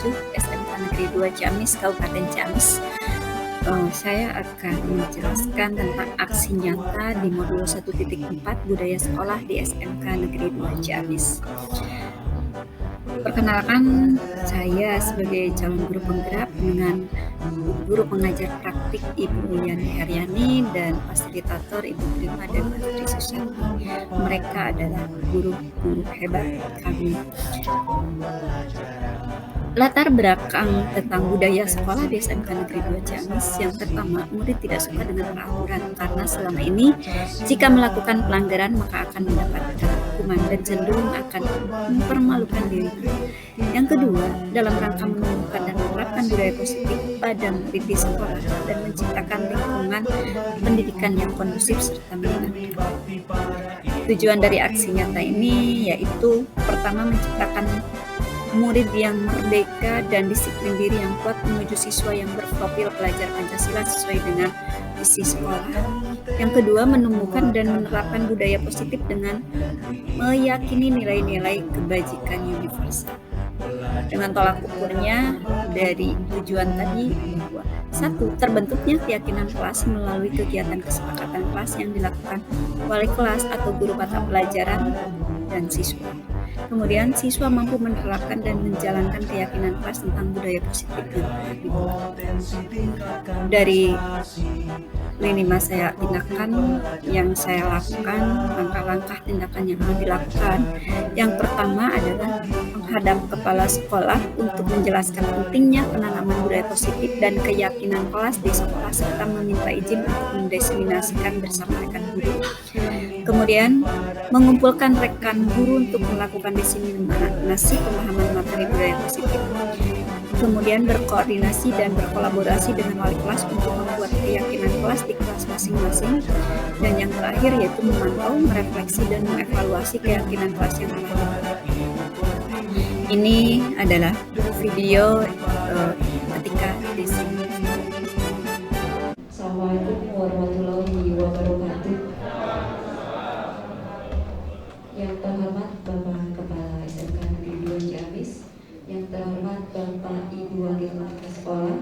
7 SMK Negeri 2 Ciamis, Kabupaten Ciamis. Saya akan menjelaskan tentang aksi nyata di modul 1.4 Budaya Sekolah di SMK Negeri 2 Ciamis. Perkenalkan, saya sebagai calon guru penggerak dengan guru pengajar praktik Ibu Yani Heryani dan fasilitator Ibu Prima dan Mbak Tri Susanti. Mereka adalah guru-guru hebat kami. Latar belakang tentang budaya sekolah di SMK Negeri 2 Ciamis. Yang pertama, murid tidak suka dengan peraturan karena selama ini jika melakukan pelanggaran maka akan mendapatkan hukuman dan cenderung akan mempermalukan dirinya. Yang kedua, dalam rangka menumbuhkan dan menerapkan budaya positif pada murid di sekolah dan menciptakan lingkungan pendidikan yang kondusif serta menyenangkan. Tujuan dari aksi nyata ini yaitu pertama, menciptakan murid yang merdeka dan disiplin diri yang kuat menuju siswa yang berprofil pelajar Pancasila sesuai dengan visi sekolah. Yang kedua, menumbuhkan dan menerapkan budaya positif dengan meyakini nilai-nilai kebajikan universal. Dengan tolak ukurnya dari tujuan tadi bahwa 1. Terbentuknya keyakinan kelas melalui kegiatan kesepakatan kelas yang dilakukan wali kelas atau guru mata pelajaran dan siswa. Kemudian siswa mampu menerapkan dan menjalankan keyakinan kelas tentang budaya positif dari lini masa saya tindakan yang saya lakukan, langkah-langkah tindakan yang akan dilakukan. Yang pertama adalah menghadap kepala sekolah untuk menjelaskan pentingnya penanaman budaya positif dan keyakinan kelas di sekolah serta meminta izin untuk mendiseminasikan bersama rekan guru. Kemudian mengumpulkan rekan guru untuk melakukan diseminasi pemahaman materi budaya positif. Kemudian berkoordinasi dan berkolaborasi dengan wali kelas untuk membuat keyakinan kelas di kelas masing-masing. Dan yang terakhir yaitu memantau, merefleksi, dan mengevaluasi keyakinan kelas yang telah dibuat. Ini adalah video ketika di sini. Assalamualaikum warahmatullahi wabarakatuh. Yang terhormat Bapak Kepala SMK Negeri 2 Ciamis, yang terhormat Bapak Ibu Wakil Kepala Sekolah,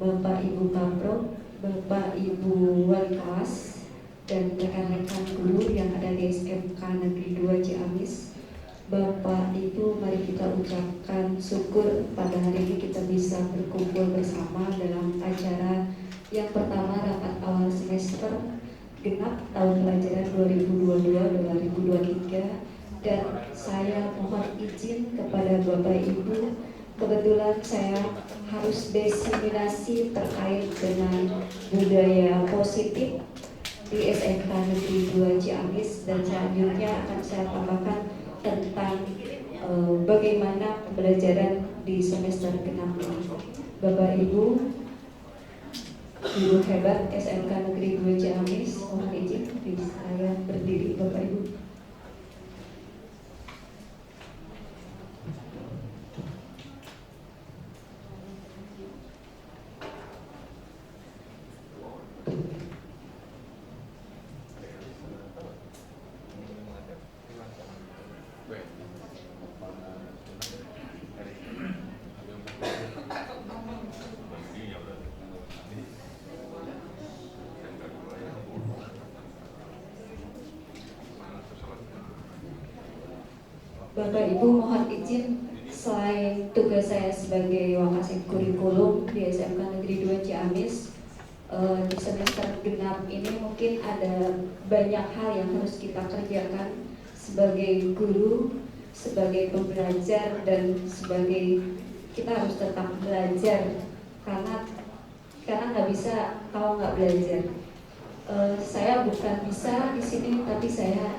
Bapak Ibu Kapro, Bapak Ibu Wali Kelas, dan rekan-rekan guru yang ada di SMK Negeri 2 Ciamis. Bapak Ibu, mari kita ucapkan syukur pada hari ini kita bisa berkumpul bersama dalam acara yang pertama rapat awal semester genap tahun pelajaran 2022-2023. Dan saya mohon izin kepada Bapak Ibu, kebetulan saya harus diseminasi terkait dengan budaya positif di SMK Negeri 2 Ciamis, dan selanjutnya akan saya tambahkan tentang bagaimana pembelajaran di semester genap ini. Bapak Ibu, guru hebat SMK Negeri 2 Ciamis, mohon izin saya berdiri, Bapak Ibu. Bapak Ibu, mohon izin selain tugas saya sebagai Wakasit Kurikulum di SMK Negeri 2 Ciamis, di semester genap ini mungkin ada banyak hal yang harus kita kerjakan sebagai guru, sebagai pembelajar, dan sebagai kita harus tetap belajar karena nggak bisa kalau nggak belajar. Saya bukan bisa di sini, tapi saya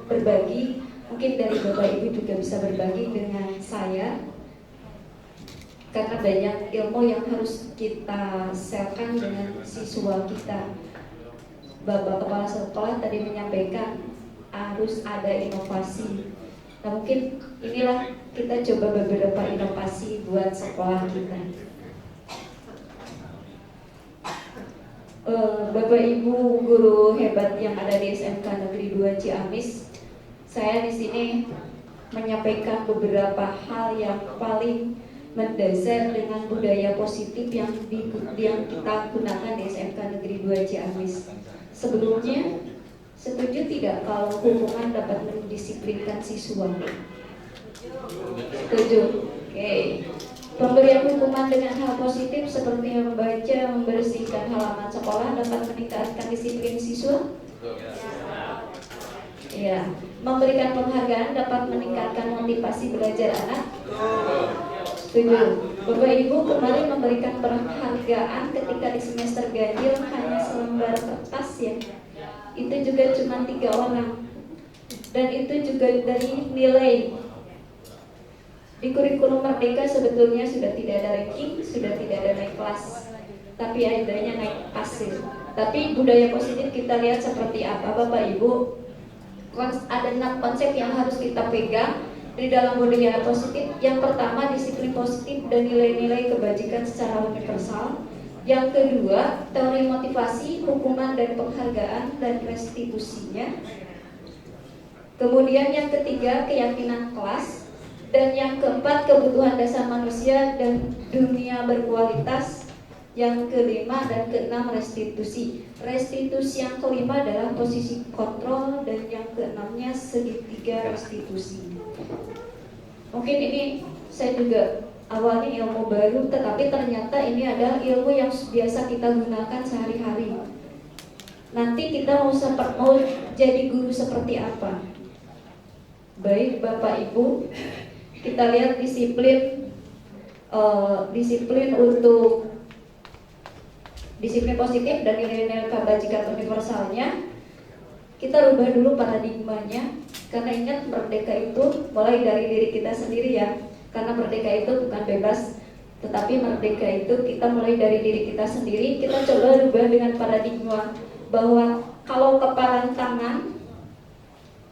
berbagi. Mungkin dari Bapak Ibu juga bisa berbagi dengan saya, karena banyak ilmu yang harus kita share-kan dengan siswa kita. Bapak Kepala Sekolah tadi menyampaikan harus ada inovasi. Nah, mungkin inilah kita coba beberapa inovasi buat sekolah kita. Bapak Ibu guru hebat yang ada di SMK Negeri 2 Ciamis, saya di sini menyampaikan beberapa hal yang paling mendasar dengan budaya positif yang kita gunakan di SMK Negeri 2 Ciamis. Sebelumnya, setuju tidak kalau hukuman dapat mendisiplinkan siswa? Setuju? Oke. Pemberian hukuman dengan hal positif seperti membaca, membersihkan halaman sekolah dapat meningkatkan disiplin siswa? Ya. Memberikan penghargaan dapat meningkatkan motivasi belajar anak? Setuju. Bapak Ibu kemarin memberikan penghargaan ketika di semester ganjil hanya selembar kertas ya. Itu juga cuma 3 orang. Dan itu juga dari nilai. Di kurikulum Merdeka sebetulnya sudah tidak ada ranking, sudah tidak ada naik kelas, tapi adanya naik hasil. Tapi budaya positif kita lihat seperti apa, Bapak Ibu. Ada 6 konsep yang harus kita pegang di dalam budaya positif. Yang pertama, disiplin positif dan nilai-nilai kebajikan secara universal. Yang kedua, teori motivasi, hukuman dan penghargaan dan restitusinya. Kemudian yang ketiga, keyakinan kelas. Dan yang keempat, kebutuhan dasar manusia dan dunia berkualitas. Yang kelima dan keenam, restitusi. Restitusi yang kelima adalah posisi kontrol, dan yang keenamnya segitiga restitusi. Mungkin ini saya juga awalnya ilmu baru, tetapi ternyata ini adalah ilmu yang biasa kita gunakan sehari-hari. Nanti kita mau jadi guru seperti apa? Baik Bapak Ibu, kita lihat disiplin untuk disiplin positif dan nilai-nilai kebajikan universalnya. Kita rubah dulu paradigmanya, karena ingat merdeka itu mulai dari diri kita sendiri ya. Karena merdeka itu bukan bebas, tetapi merdeka itu kita mulai dari diri kita sendiri. Kita coba rubah dengan paradigma bahwa kalau kepalan tangan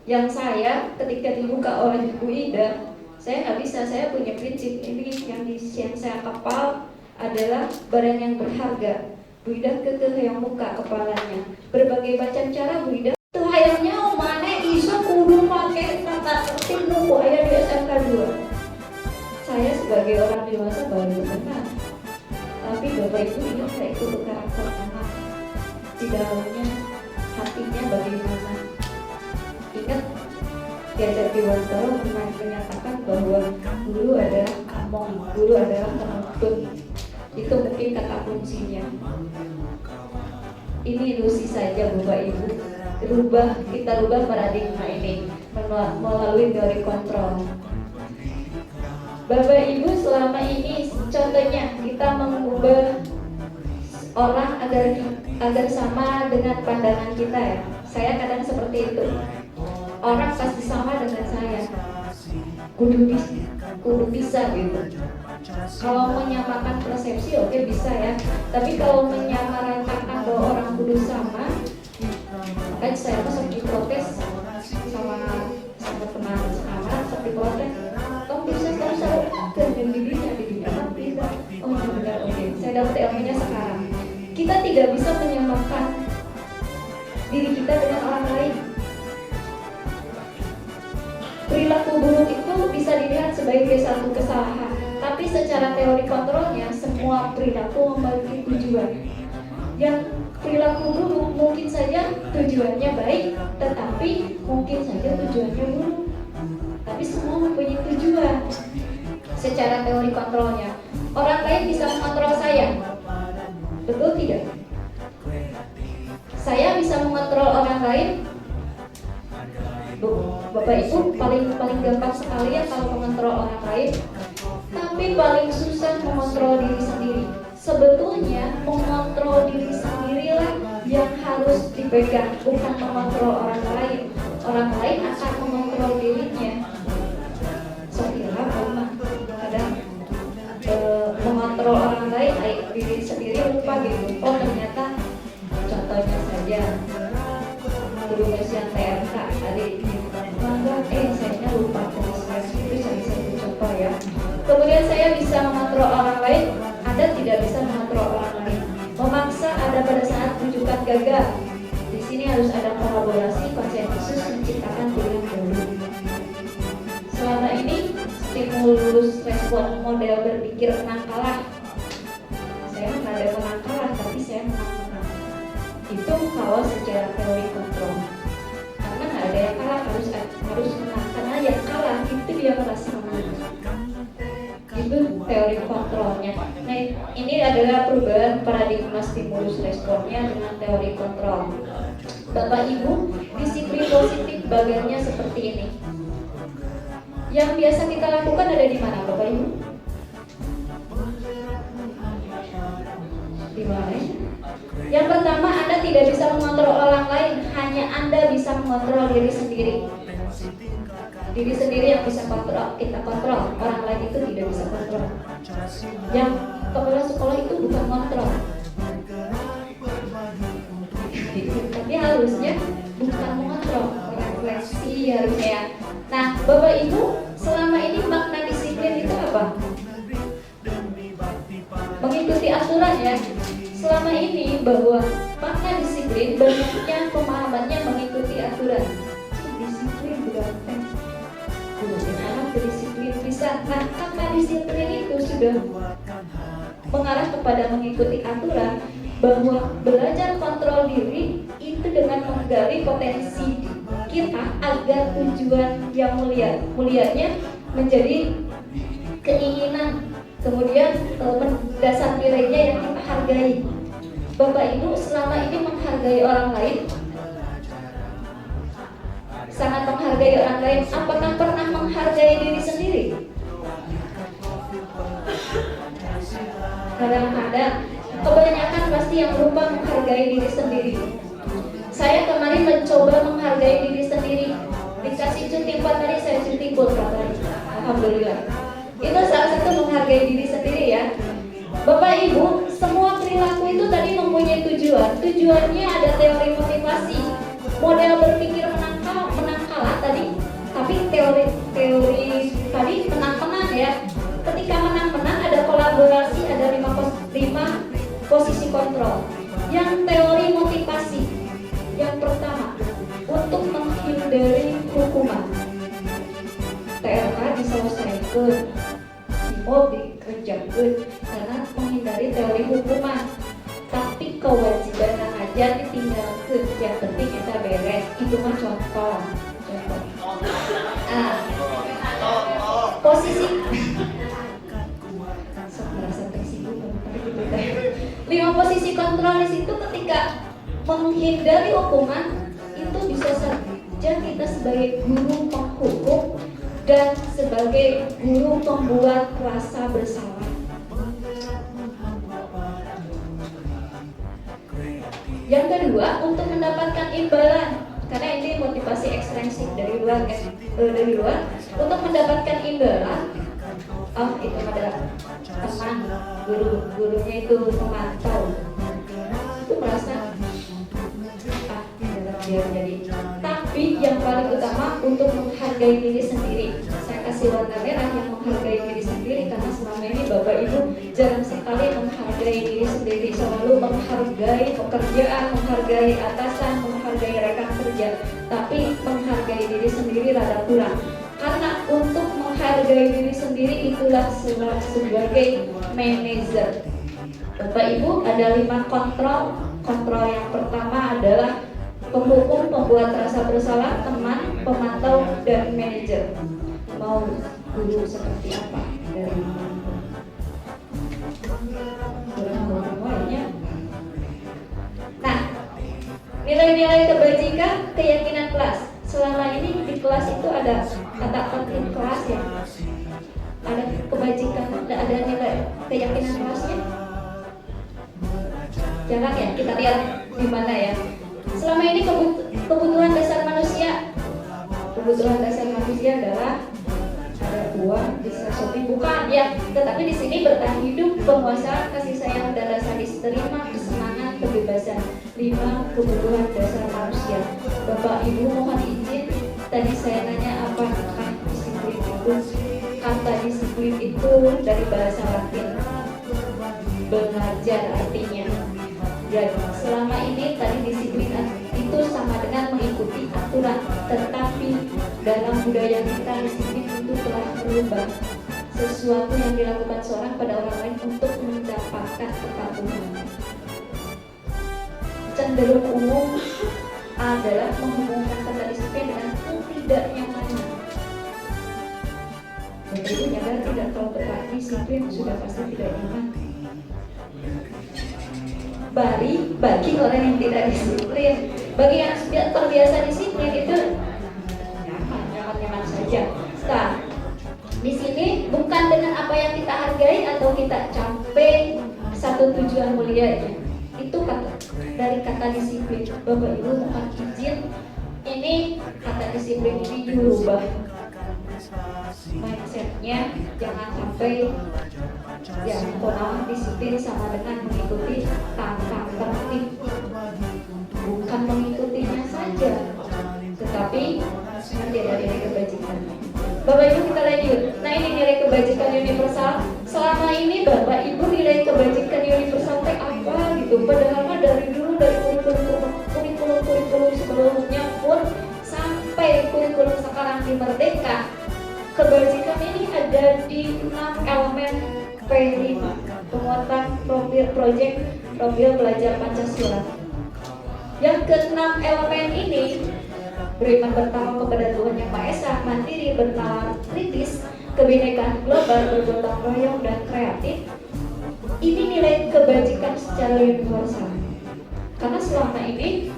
yang saya ketika dibuka oleh Bu Ida, saya nggak bisa, saya punya prinsip ini yang saya kepal adalah barang yang berharga. Bu Ida kekeh yang buka kepalanya. Berbagai macam cara Bu Ida tuh hayangnya mana iso kudu pakai kata tertib nuku ayah di SMK 2. Saya sebagai orang dewasa baru kenal. Tapi Bapak Ibu ingat saya itu karakter anak di dalamnya, hatinya bagaimana. Ingat Diajar Dewantara menyatakan bahwa guru adalah among, guru adalah penuntut. Itu mungkin kata kuncinya. Ini ilusi saja Bapak Ibu. Kita rubah paradigma ini melalui teori kontrol. Bapak Ibu, selama ini contohnya kita mengubah orang agar sama dengan pandangan kita ya. Saya kadang seperti itu. Orang pasti sama dengan saya. Kudu bisa gitu. Kalau menyamakan persepsi oke bisa ya. Tapi kalau menyamaratakan bahwa orang kudu sama, makanya saya tuh seperti protes sama teman sekamar, seperti protes. Kamu bisa selalu kerjain dirinya tidak. Oh benar, oke. Saya dapat ilmunya sekarang. Kita tidak bisa menyamakan diri kita dengan orang lain. Perilaku buruk itu bisa dilihat sebagai satu kesalahan, tapi secara teori kontrolnya semua perilaku memiliki tujuan. Yang perilaku buruk mungkin saja tujuannya baik, tetapi mungkin saja tujuannya buruk. Tapi semua mempunyai tujuan. Secara teori kontrolnya, orang lain bisa mengontrol saya, betul tidak? Saya bisa mengontrol orang lain. Bapak Ibu paling gampang sekali ya kalau mengontrol orang lain, tapi paling susah mengontrol diri sendiri. Sebetulnya mengontrol diri sendirilah yang harus dipegang, bukan mengontrol orang lain. Orang lain akan mengontrol dirinya. Soalnya kadang mengontrol orang lain, diri sendiri lupa gitu. Oh ternyata contohnya saja guru yang TRK tadi saya lupa tulisnya, itu saya contoh ya. Kemudian saya bisa mengontrol orang lain, Anda tidak bisa mengontrol orang lain. Memaksa ada pada saat rujukan gagal. Di sini harus ada kolaborasi, konsensus, menciptakan pilihan baru. Selama stimulus respon model berpikir menang kalah. Saya nggak ada menang kalah, tapi saya menang. Itu kalau secara teori kontrol. Karena nggak ada yang kalah, harus menang. Karena yang kalah itu dia merasa menang. Itu teori kontrolnya. Nah, ini adalah perubahan paradigma stimulus responnya dengan teori kontrol. Bapak Ibu, disiplin positif bagiannya seperti ini. Yang biasa kita lakukan ada di mana, Bapak Ibu? Di mana? Yang pertama, Anda tidak bisa mengontrol orang lain, hanya Anda bisa mengontrol diri sendiri. Diri sendiri yang bisa kontrol, kita kontrol. Orang lain itu tidak bisa kontrol. Yang kepala sekolah itu bukan kontrol. Tapi harusnya bukan mengontrol, refleksi harusnya. Nah, Bapak Ibu, selama ini makna disiplin itu apa? Mengikuti aturan ya. Selama ini bahwa makna disiplin banyaknya pemahamannya mengikuti aturan. Disiplin berarti anak berdisiplin bisa. Nah, makna disiplin itu sudah mengarah kepada mengikuti aturan, bahwa belajar kontrol diri itu dengan menggali potensi kita agar tujuan yang mulianya menjadi keinginan, kemudian dasar nilainya yang kita hargai. Bapak Ibu selama ini menghargai orang lain, sangat menghargai orang lain. Apakah pernah menghargai diri sendiri? Kadang-kadang, kebanyakan pasti yang lupa menghargai diri sendiri. Saya kemarin mencoba menghargai diri sendiri. Dikasih cuti 4 hari, saya cuti 4 hari. Alhamdulillah. Itu salah satu menghargai diri sendiri ya. Bapak Ibu, semua perilaku itu tadi mempunyai tujuan. Tujuannya ada teori motivasi. Model berpikir menang kalah tadi. Tapi teori tadi menang-menang ya. Ketika menang-menang ada kolaborasi, ada 5 posisi kontrol. Yang teori motivasi, yang pertama untuk menghindari hukuman. TLK diselesaikan, dikerjakan karena menghindari teori hukuman. Tapi kewajiban aja ditinggalkan. Yang penting kita beres. Itu mah contoh. Nah, posisi merasa tersinggung, tapi gitu deh. 5 posisi kontrol di situ ketika menghindari hukuman itu bisa saja kita sebagai guru penghukum dan sebagai guru pembuat rasa bersalah. Yang kedua, untuk mendapatkan imbalan, karena ini motivasi ekstrinsik dari luar, untuk mendapatkan imbalan. Oh, itu adalah teman gurunya itu memantau, itu merasa biar jadi. Tapi yang paling utama untuk menghargai diri sendiri. Saya kasih warna merah yang menghargai diri sendiri, karena selama ini Bapak Ibu jarang sekali menghargai diri sendiri. Selalu menghargai pekerjaan, menghargai atasan, menghargai rekan kerja, tapi menghargai diri sendiri rada kurang. Karena untuk menghargai diri sendiri itulah sebagai manajer. Bapak Ibu, ada 5 kontrol. Kontrol yang pertama adalah penghukum, pembuat rasa bersalah, teman, pemantau, dan manajer. Mau guru seperti apa dari Nah, nilai-nilai kebajikan, keyakinan kelas. Selama ini di kelas itu ada kata penting kelas ya. Ada kebajikan, ada nilai keyakinan kelasnya. Jangan ya, kita lihat di mana ya. Selama ini kebutuhan dasar manusia. Kebutuhan dasar manusia adalah ada uang, bisa shopping, bukan ya. Tetapi di sini bertahan hidup, penguasaan, kasih sayang, dan rasa diterima, kesenangan, kebebasan. 5 kebutuhan dasar manusia. Bapak Ibu mohon izin, tadi saya nanya apakah disiplin itu. Kata disiplin itu dari bahasa Latin, belajar artinya. Dan selama ini tadi disiplin itu sama dengan mengikuti aturan, tetapi dalam budaya kita disiplin itu telah merubah sesuatu yang dilakukan seorang pada orang lain untuk mendapatkan kepatuhan. Cenderung umum adalah menghubungkan kata disiplin dengan ketidaknyamanan. Begitu nyadar tidak, kalau disiplin sudah pasti tidak nyaman. Bagi orang yang tidak disiplin, bagi yang sudah terbiasa disiplin itu nyaman saja. Nah, di sini bukan dengan apa yang kita hargai atau kita capai satu tujuan mulia ya. Itu dari kata disiplin. Bapak Ibu mohon izin, ini kata disiplin ini dirubah mindsetnya, jangan sampai ya disiplin sama dengan mengikuti tata tertib. Bukan mengikutinya saja, tetapi nanti ada nilai kebajikan. Bapak Ibu kita lanjut. Nah, ini nilai kebajikan universal. Selama ini Bapak Ibu nilai kebajikan universal teh apa gitu? Padahal mah dari dulu, dari kurikulum sebelumnya pun sampai kurikulum sekarang di Merdeka, kebajikan ini ada di 6 elemen P5, penguatan profil belajar Pancasila. Yang ke-6 elemen ini, beriman bertanggung kepada Tuhan Yang Maha Esa, mandiri, bernalar kritis, kebinekaan global, bergotong royong dan kreatif. Ini nilai kebajikan secara universal. Karena selama ini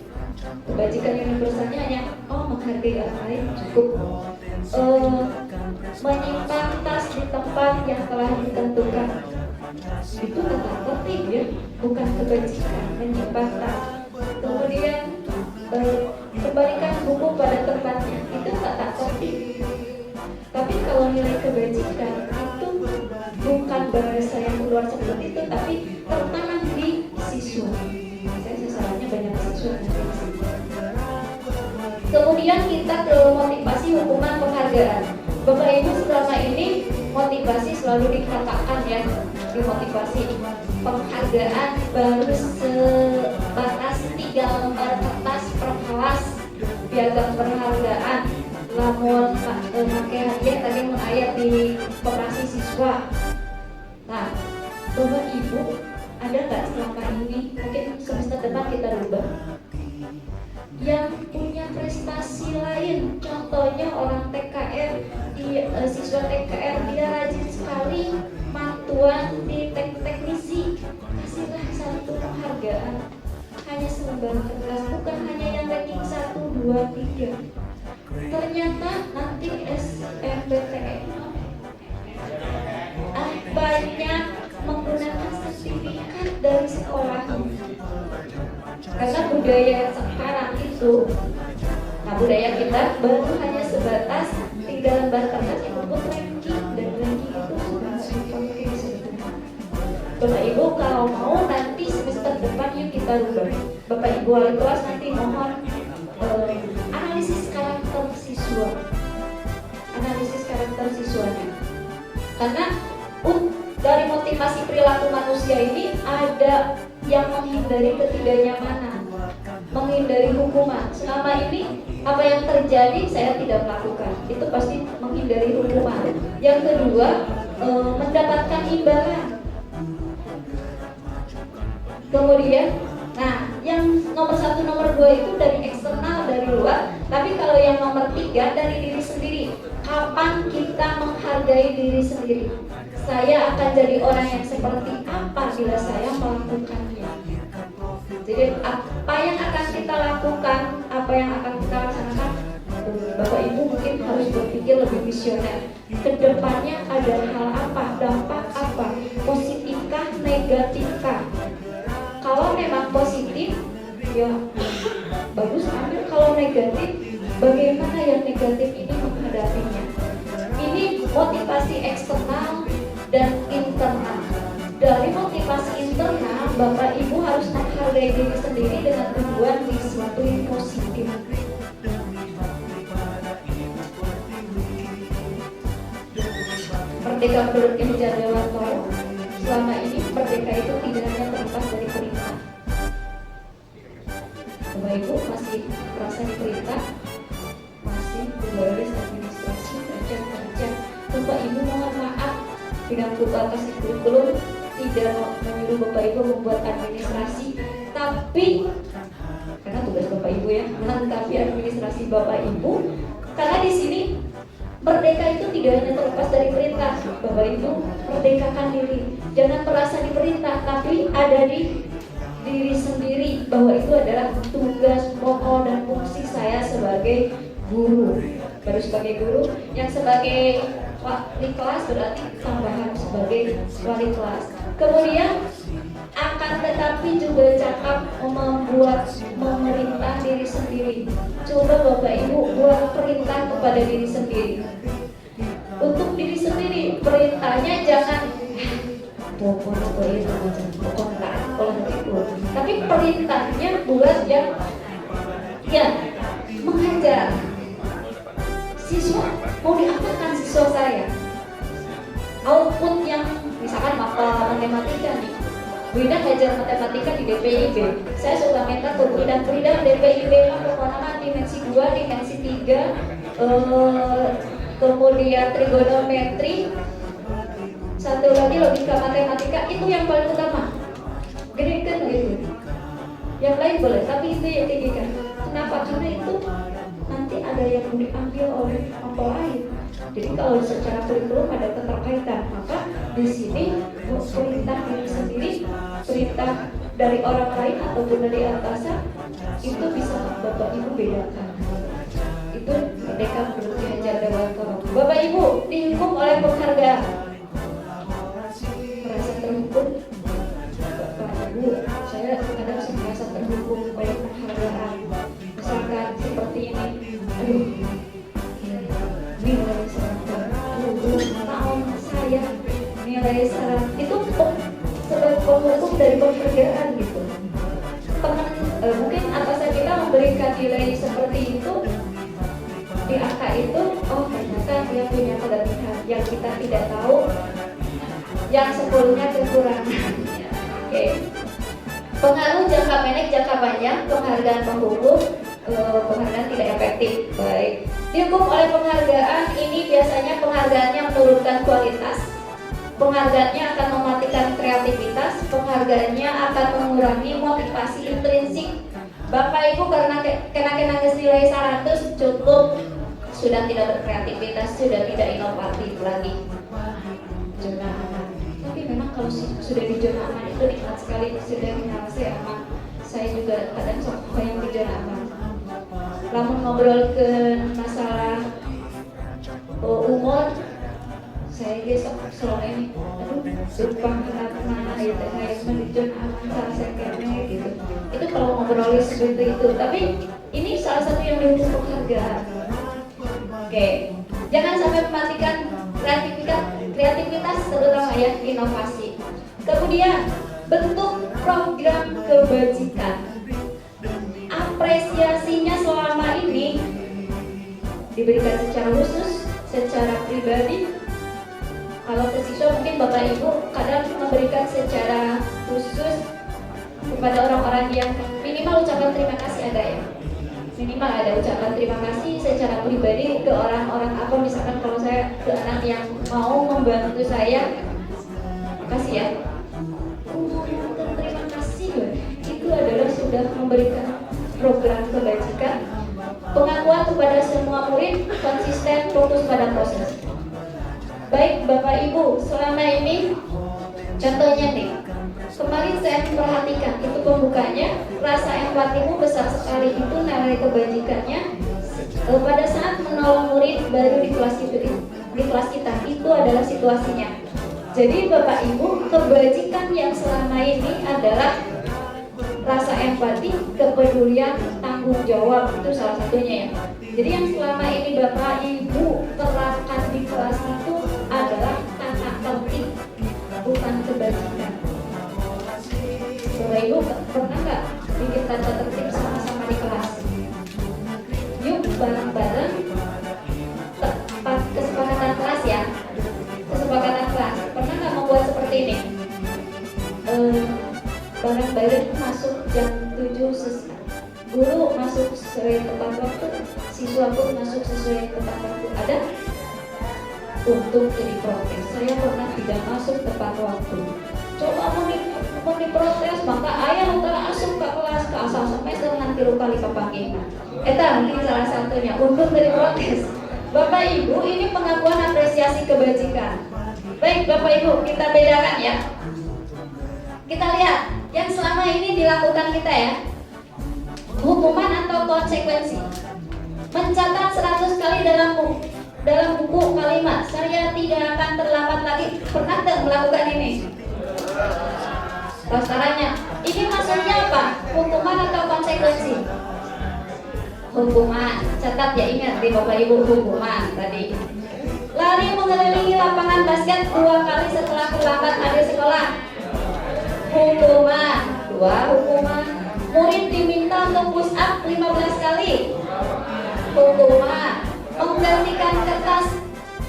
kebajikan universalnya hanya menghargai orang lain, cukup menyimpan tas di tempat yang telah ditentukan. Itu tata tertib ya, bukan kebajikan. Menyimpan tas, kemudian kembalikan buku pada tempatnya, itu tata tertib. Tapi kalau nilai kebajikan itu bukan bahasa yang keluar seperti itu, tapi tertanam di siswa. Saya sasarannya banyak siswa. Kemudian kita ke motivasi, hukuman, penghargaan. Bapak Ibu selama ini motivasi selalu dikatakan ya, di motivasi penghargaan baru sebatas 3 lembar kertas per kelas, piagam penghargaan, lamun pakai hadiah tadi ayat di koperasi siswa. Nah, Bapak Ibu ada nggak selama ini, mungkin semester depan kita rubah, yang punya prestasi lain? Contohnya orang TKR, siswa TKR dia rajin sekali mantuan di teknisi, kasihlah satu penghargaan. Hanya selembar kertas, bukan hanya yang ranking 1, 2, 3. Ternyata nanti SNMPTN banyak menggunakan sertifikat dari sekolah. Karena budaya sekarang itu, nah budaya kita baru hanya sebatas 3 lembar kertas yang membuat ranking, dan ranking itu sudah dipakai sebetulnya. Bapak Ibu kalau mau nanti semester depan yuk kita rubah. Bapak Ibu wali kelas nanti mohon analisis karakter siswa, analisis karakter siswanya. Karena dari motivasi perilaku manusia ini ada yang menghindari ketidaknyamanan, menghindari hukuman. Selama ini apa yang terjadi saya tidak melakukan, itu pasti menghindari hukuman. Yang kedua, mendapatkan imbalan. Kemudian, nah yang nomor 1, nomor 2 itu dari eksternal, dari luar. Tapi kalau yang nomor 3 dari diri sendiri. Kapan kita menghargai diri sendiri? Saya akan jadi orang yang seperti apa bila saya melakukannya? Jadi apa yang akan kita lakukan, apa yang akan kita laksanakan, Bapak Ibu mungkin harus berpikir lebih visioner. Kedepannya ada hal apa, dampak apa, positifkah, negatifkah? Kalau memang positif, ya bagus ambil. Kalau negatif, bagaimana yang negatif ini menghadapinya? Ini motivasi eksternal dan internal. Dari motivasi internal, Bapak Ibu harus menghargai diri sendiri dengan tujuan di sesuatu yang positif. Merdeka menurut Ki Hajar Dewantara, selama ini merdeka itu tidak hanya terlepas dari perintah. Bapak Ibu masih merasa diperintah, masih berbaris administrasi, kerja, Bapak Ibu mohon maaf, bidang advokasi kurikulum tidak menyuruh Bapak Ibu membuat administrasi, tapi karena tugas Bapak Ibu ya, tapi administrasi Bapak Ibu, karena di sini merdeka itu tidak hanya terlepas dari perintah. Bapak Ibu merdekakan diri, jangan merasa diperintah, tapi ada di diri sendiri bahwa itu adalah tugas pokok dan fungsi saya sebagai guru. Baru sebagai guru, yang sebagai wali kelas berarti tambahan sebagai wali kelas. Kemudian akan tetapi juga cakap membuat memerintah diri sendiri. Coba Bapak Ibu buat perintah kepada diri sendiri. Untuk diri sendiri perintahnya jangan pokoknya itu macam pokoknya itu. Tapi perintahnya buat yang ya mengajar. Siswa mau diapakan siswa saya? Output yang misalkan matematika nih. Bu Ida ngajar matematika di DPIB. Saya suka minta ke Bu Ida DPIB pokoknya dimensi 2, dimensi 3, kemudian trigonometri, satu lagi logika matematika, itu yang paling utama. Gedekan gitu. Yang lain boleh, tapi itu yang tinggikan. Kenapa? Karena itu nanti ada yang diambil oleh mempelai. Jadi kalau secara kurikulum ada keterkaitan, maka di sini perintah diri sendiri, perintah dari orang lain ataupun dari atasan itu bisa Bapak Ibu bedakan. Itu merdeka menurut Ki Hajar Dewantara. Bapak Ibu dihukum oleh penghargaan. Merasa terhukum? Bapak Ibu, saya kadang merasa terhukum oleh penghargaan. Misalkan seperti ini, aduh, nilai serata, tahun saya nilai serata itu sebagai penghukum dari penghargaan gitu. Mungkin atasan kita memberikan nilai seperti itu di angka itu, oh ternyata dia punya kelebihan yang kita tidak tahu, yang 10-nya kekurangan. Oke. Pengaruh jangka pendek, jangka panjang, penghargaan penghukum, penghargaan tidak efektif. Baik. Dihukum oleh penghargaan ini biasanya penghargaannya menurunkan kualitas, penghargaannya akan mematikan kreativitas, penghargaannya akan mengurangi motivasi intrinsik. Bapak Ibu karena kena nilai 100 cukup, sudah tidak berkreativitas, sudah tidak inovatif lagi. Zona aman. Tapi memang kalau sudah di zona aman itu nikmat sekali, sudah merasa aman. Saya juga kadang sok yang di zona aman. Lamun ngobrol ke masalah umur, saya besok selalu ini, aduh, sumpah kena gitu, kayak di zona aman salah saya kene gitu. Itu kalau ngobrol seperti itu. Tapi ini salah satu yang dihukum penghargaan. Oke, jangan sampai mematikan kreativitas terutama ya inovasi. Kemudian bentuk program kebajikan. Apresiasinya selama ini diberikan secara khusus, secara pribadi. Kalau ke siswa mungkin Bapak Ibu kadang memberikan secara khusus kepada orang-orang yang minimal ucapan terima kasih ada ya. Minimal ada ucapan terima kasih secara pribadi ke orang-orang apa, misalkan kalau saya ke anak yang mau membantu saya, makasih ya. Terima kasih, itu adalah sudah memberikan program kebajikan. Pengakuan kepada semua murid konsisten fokus pada proses. Baik Bapak Ibu, selama ini contohnya nih, kemarin saya perhatikan itu pembukanya, rasa empatimu besar sekali, itu nilai kebajikannya pada saat menolong murid baru di kelas kita, itu adalah situasinya. Jadi Bapak Ibu, kebajikan yang selama ini adalah rasa empati, kepedulian, tanggung jawab, itu salah satunya ya. Jadi yang selama ini Bapak Ibu terapkan di kelas itu adalah tata tertib, bukan kebajikan. Bapak Ibu pernah nggak bikin tata tertib sama-sama di kelas? Yuk bareng-bareng, kesepakatan kelas ya, kesepakatan kelas. Pernah nggak membuat seperti ini? Bareng-bareng masuk jam 7 guru masuk sesuai tepat waktu, siswa pun masuk sesuai tepat waktu. Ada? untuk diprotes. Saya pernah tidak masuk tepat waktu. Coba mau diprotes, maka ayah utara asup ke kelas ke asal semester nanti kali kepanggil. Eta mungkin salah satunya untuk diprotes. Bapak Ibu, ini pengakuan apresiasi kebajikan. Baik Bapak Ibu, kita bedakan ya. Kita lihat yang selama ini dilakukan kita ya. Hukuman atau konsekuensi. Mencatat 100 kali dalam buku kalimat, saya tidak akan terlambat lagi. Pernah tidak melakukan ini? Caranya, ini maksudnya apa? Hukuman atau konsekuensi? Hukuman. Catat ya, ingat di Bapak Ibu, hukuman tadi. Lari mengelilingi lapangan basket 2 kali setelah terlambat hadir sekolah. Hukuman. 2 hukuman. Murid diminta untuk push up 15 kali. Hukuman. Menggantikan kertas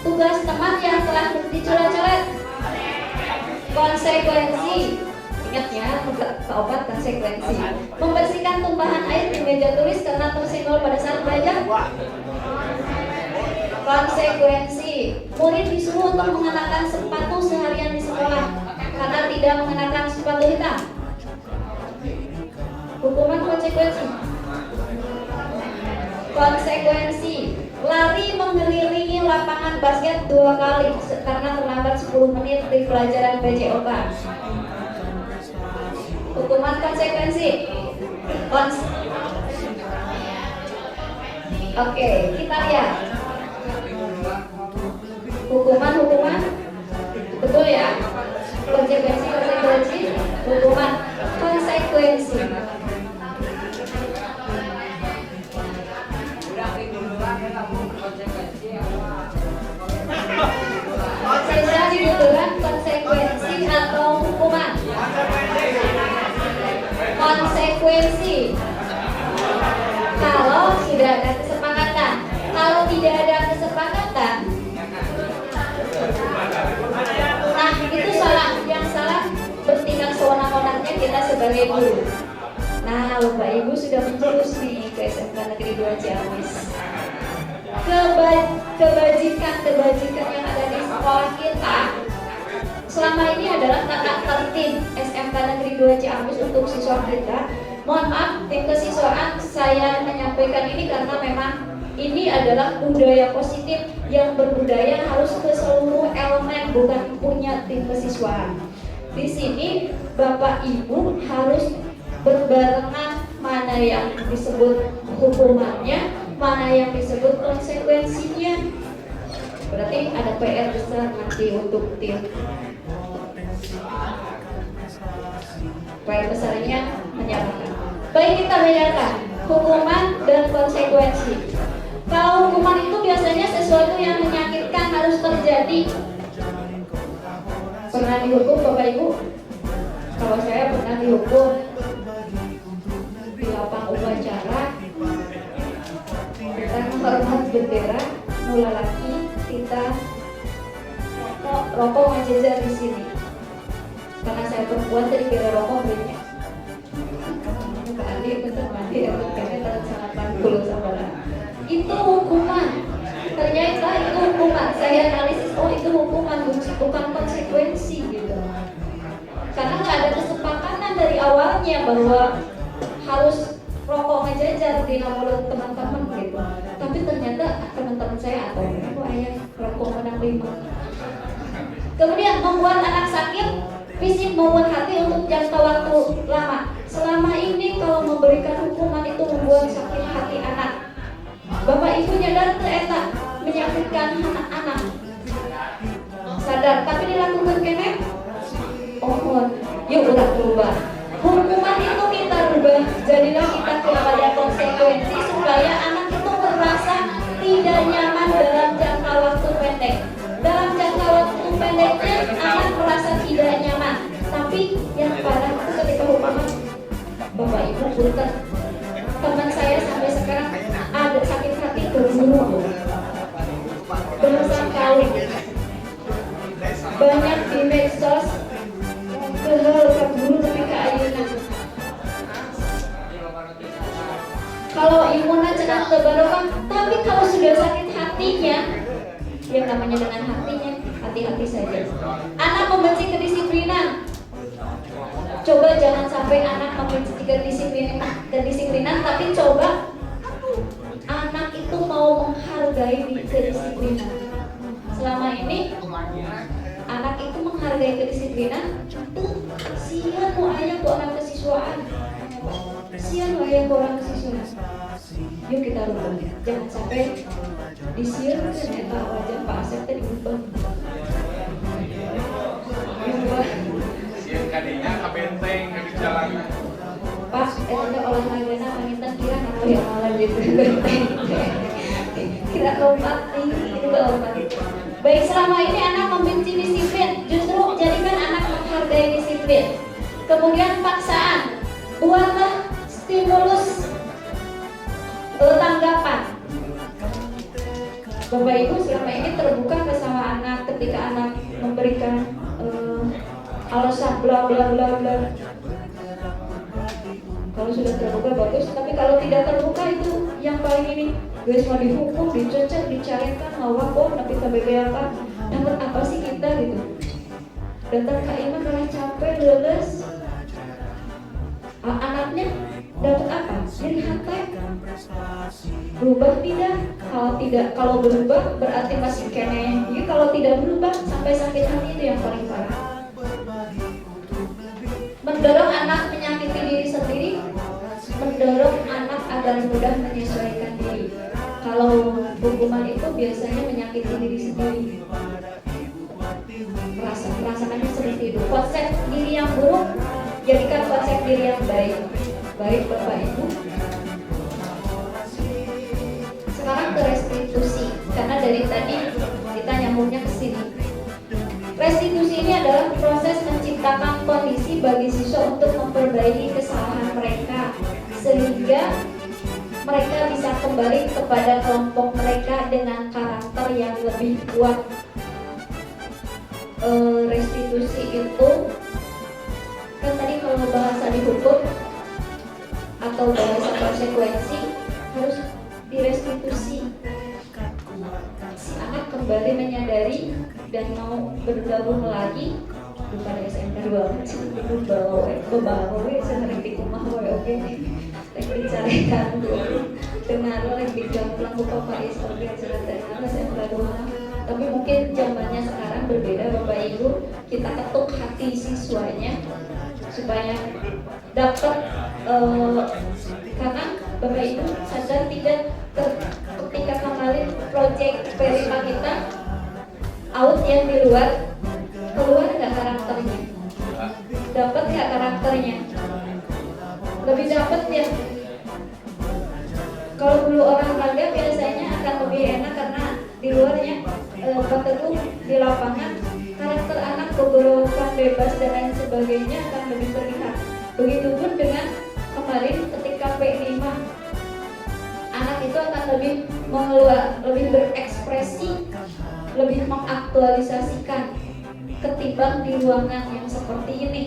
tugas teman yang telah dicoret-coret. Konsekuensi. Ingat ya, keempat konsekuensi. Membersihkan tumpahan air di meja tulis karena tersenggol pada saat belajar. Konsekuensi. Murid disuruh untuk mengenakan sepatu seharian di sekolah karena tidak mengenakan sepatu hitam. Hukuman konsekuensi. Konsekuensi. Lari mengelilingi lapangan basket 2 kali karena terlambat 10 menit di pelajaran BJOK. Hukuman konsekuensi. Oke, kita lihat. Hukuman. Betul ya? Konsekuensi. Hukuman. Konsekuensi. Saya dibutuhkan konsekuensi atau hukuman. Konsekuensi. Kalau sudah ada kesepakatan. Kalau tidak ada kesepakatan, nah itu salah. Yang salah bertindak sewenang-wenangnya kita sebagai guru. Nah, Bapak Ibu sudah menjurus nih ke SMK Negeri 2 Ciamis. Kebajikan yang ada di sekolah kita selama ini adalah tata tertib SMK Negeri 2 Ciamis untuk siswa kita. Mohon maaf, tim kesiswaan saya menyampaikan ini karena memang ini adalah budaya positif yang berbudaya harus ke seluruh elemen, bukan punya tim kesiswaan. Di sini Bapak Ibu harus berbarengan mana yang disebut hukumannya, mana yang disebut konsekuensinya. Berarti ada PR besar nanti untuk tim. PR besarnya menyalahkan. Baik, kita bedakan hukuman dan konsekuensi. Kalau hukuman itu biasanya sesuatu yang menyakitkan harus terjadi. Pernah dihukum Bapak Ibu? Kalau saya pernah dihukum di lapang upacara, kita menghormat bendera, mula laki kita rokok ngejejer di sini. Karena saya perempuan jadi kira rokok banyak. Kali bentuk mandi kayaknya sangat 80 sama. Itu hukuman. Ternyata itu hukuman. Saya analisis, oh itu hukuman, bukan konsekuensi gitu. Karena nggak ada kesepakatan dari awalnya bahwa harus rokok ngejajar di mulut teman-teman gitu. Tapi ternyata teman-teman saya atau aku ayah rokok menang 5. Kemudian membuat anak sakit fisik maupun hati untuk jangka waktu lama. Selama ini kalau memberikan hukuman itu membuat sakit hati anak. Bapak Ibu nyadar ke eta menyakitkan anak-anak. Sadar, tapi dilakukan kene. Oh, yuk udah berubah. Hukuman itu kita rubah, jadilah kita kepada konsekuensi supaya anak itu merasa tidak nyaman dalam jangka waktu pendek. Dalam jangka waktu pendeknya anak merasa tidak nyaman. Tapi yang parah itu ketika hukuman, Bapak Ibu punten, teman saya sampai sekarang ada sakit hati berburu, bersangkali banyak di medsos kehal kaburu tapi ke ayunan. Kalau imunnya cenah kebarokah, tapi kalau sudah sakit hatinya yang namanya dengan hatinya, hati-hati saja. Anak membenci kedisiplinan. Coba jangan sampai anak membenci kedisiplinan, tapi coba anak itu mau menghargai kedisiplinan. Selama ini anak itu menghargai kedisiplinan, sian mau ayah ke orang kesiswaan, sian mau ayah ke orang kesiswaan. Yuk kita rubah, jangan sampai disiarkan eta wajah Pak Asep tadi berubah. Sian kadinya kabenteng di jalanan. Pak, eta olahragana panginten kira kalau yang malah gitu. Kira lompat ini lompat. Baik, selama ini anak membenci disiplin, justru jadikan anak menghargai disiplin. Kemudian paksaan, buatlah stimulus tanggapan. Bapak Ibu selama ini terbuka ke sama anak ketika anak memberikan alasan bla bla bla bla. Kalau sudah terbuka bagus, tapi kalau tidak terbuka itu yang paling ini guys mau dihukum, dicecer, dicarikan, ngawakon, tapi kebegayakan. Namun apa sih kita gitu? Datang ke iman karena capek, leles. Anaknya dapat apa? Jadi hati. Berubah tidak? Kalau berubah berarti masih kene. Jadi kalau tidak berubah sampai sakit hati itu yang paling parah. Mendorong anak menyakiti diri sendiri, mendorong anak agar mudah menyesuaikan diri. Kalau hukuman itu biasanya menyakiti diri sendiri. Merasakannya seperti itu. Konsep diri yang buruk jadikan konsep diri yang baik. Baik Bapak Ibu. Sekarang ke restitusi, karena dari tadi kita nyambungnya ke sini. Restitusi ini adalah proses menciptakan kondisi bagi siswa untuk memperbaiki kesalahan mereka sehingga mereka bisa kembali kepada kelompok mereka dengan karakter yang lebih kuat. Restitusi itu kan tadi kalau bahasa dihukum atau bahasa konsekuensi harus direstitusi. Si anak kembali menyadari dan mau bergabung lagi pada SMK 2 itu bawa sehari di rumah oke lagi dicarikan dengan lagi digabung buka Pak SMK dari SMK 2. Tapi mungkin zamannya sekarang berbeda Bapak Ibu, kita ketuk hati siswanya supaya dapat karena Bapak Ibu sadar tidak ketika kembali proyek Perima kita out yang di luar, keluar nggak karakternya, dapat nggak karakternya, lebih dapat ya. Kalau dulu orang raga biasanya akan lebih enak karena di luarnya keteguh di lapangan karakter anak kegorokan bebas dan lain sebagainya akan lebih terlihat. Begitupun dengan kemarin ketika P5 anak itu akan lebih berekspresi, lebih mengaktualisasikan ketimbang di ruangan yang seperti ini.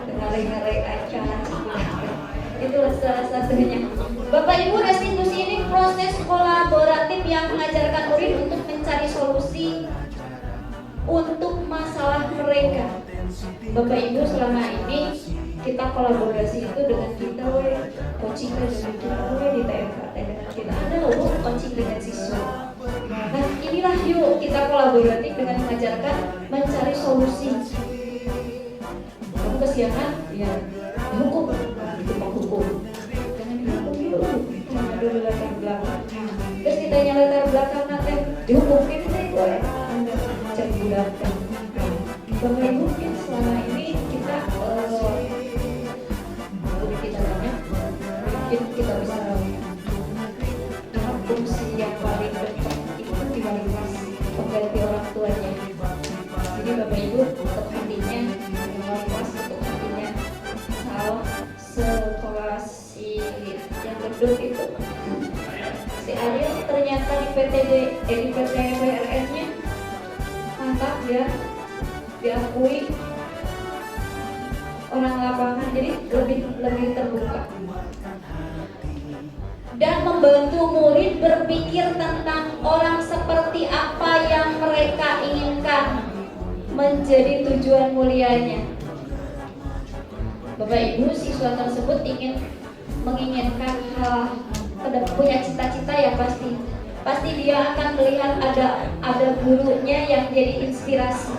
Dengar-dengar acara itu salah satunya. Bapak Ibu, restitusi ini proses kolaboratif yang mengajarkan murid untuk mencari solusi untuk masalah mereka. Bapak Ibu, selama ini kita kolaborasi itu dengan kita coaching dengan kita di TMK dengan kita ada loh coaching dengan siswa. Nah inilah yuk kita kolaboratif dengan mengajarkan mencari solusi. Kamu kesiangan ya hukum itu penghukum, jangan dihukum dulu, jangan dulu latar belakang. Terus kita latar belakang nanti dihukumin gue anda cek budakan. Bapak Ibu mungkin selama ini kita kita banyak mungkin kita bisa fungsi yang paling dekat itu di kelas pengganti orang tuanya. Jadi Bapak Ibu untuk hatinya kelas untuk hatinya salah sekelas si yang gendut itu si Ariel ternyata di PTN nya mantap ya, diakui orang lapangan, jadi lebih terbuka. dan membantu murid berpikir tentang orang seperti apa yang mereka inginkan menjadi tujuan mulianya. Bapak Ibu, siswa tersebut menginginkan hal, punya cita-cita ya pasti dia akan melihat ada gurunya yang jadi inspirasi.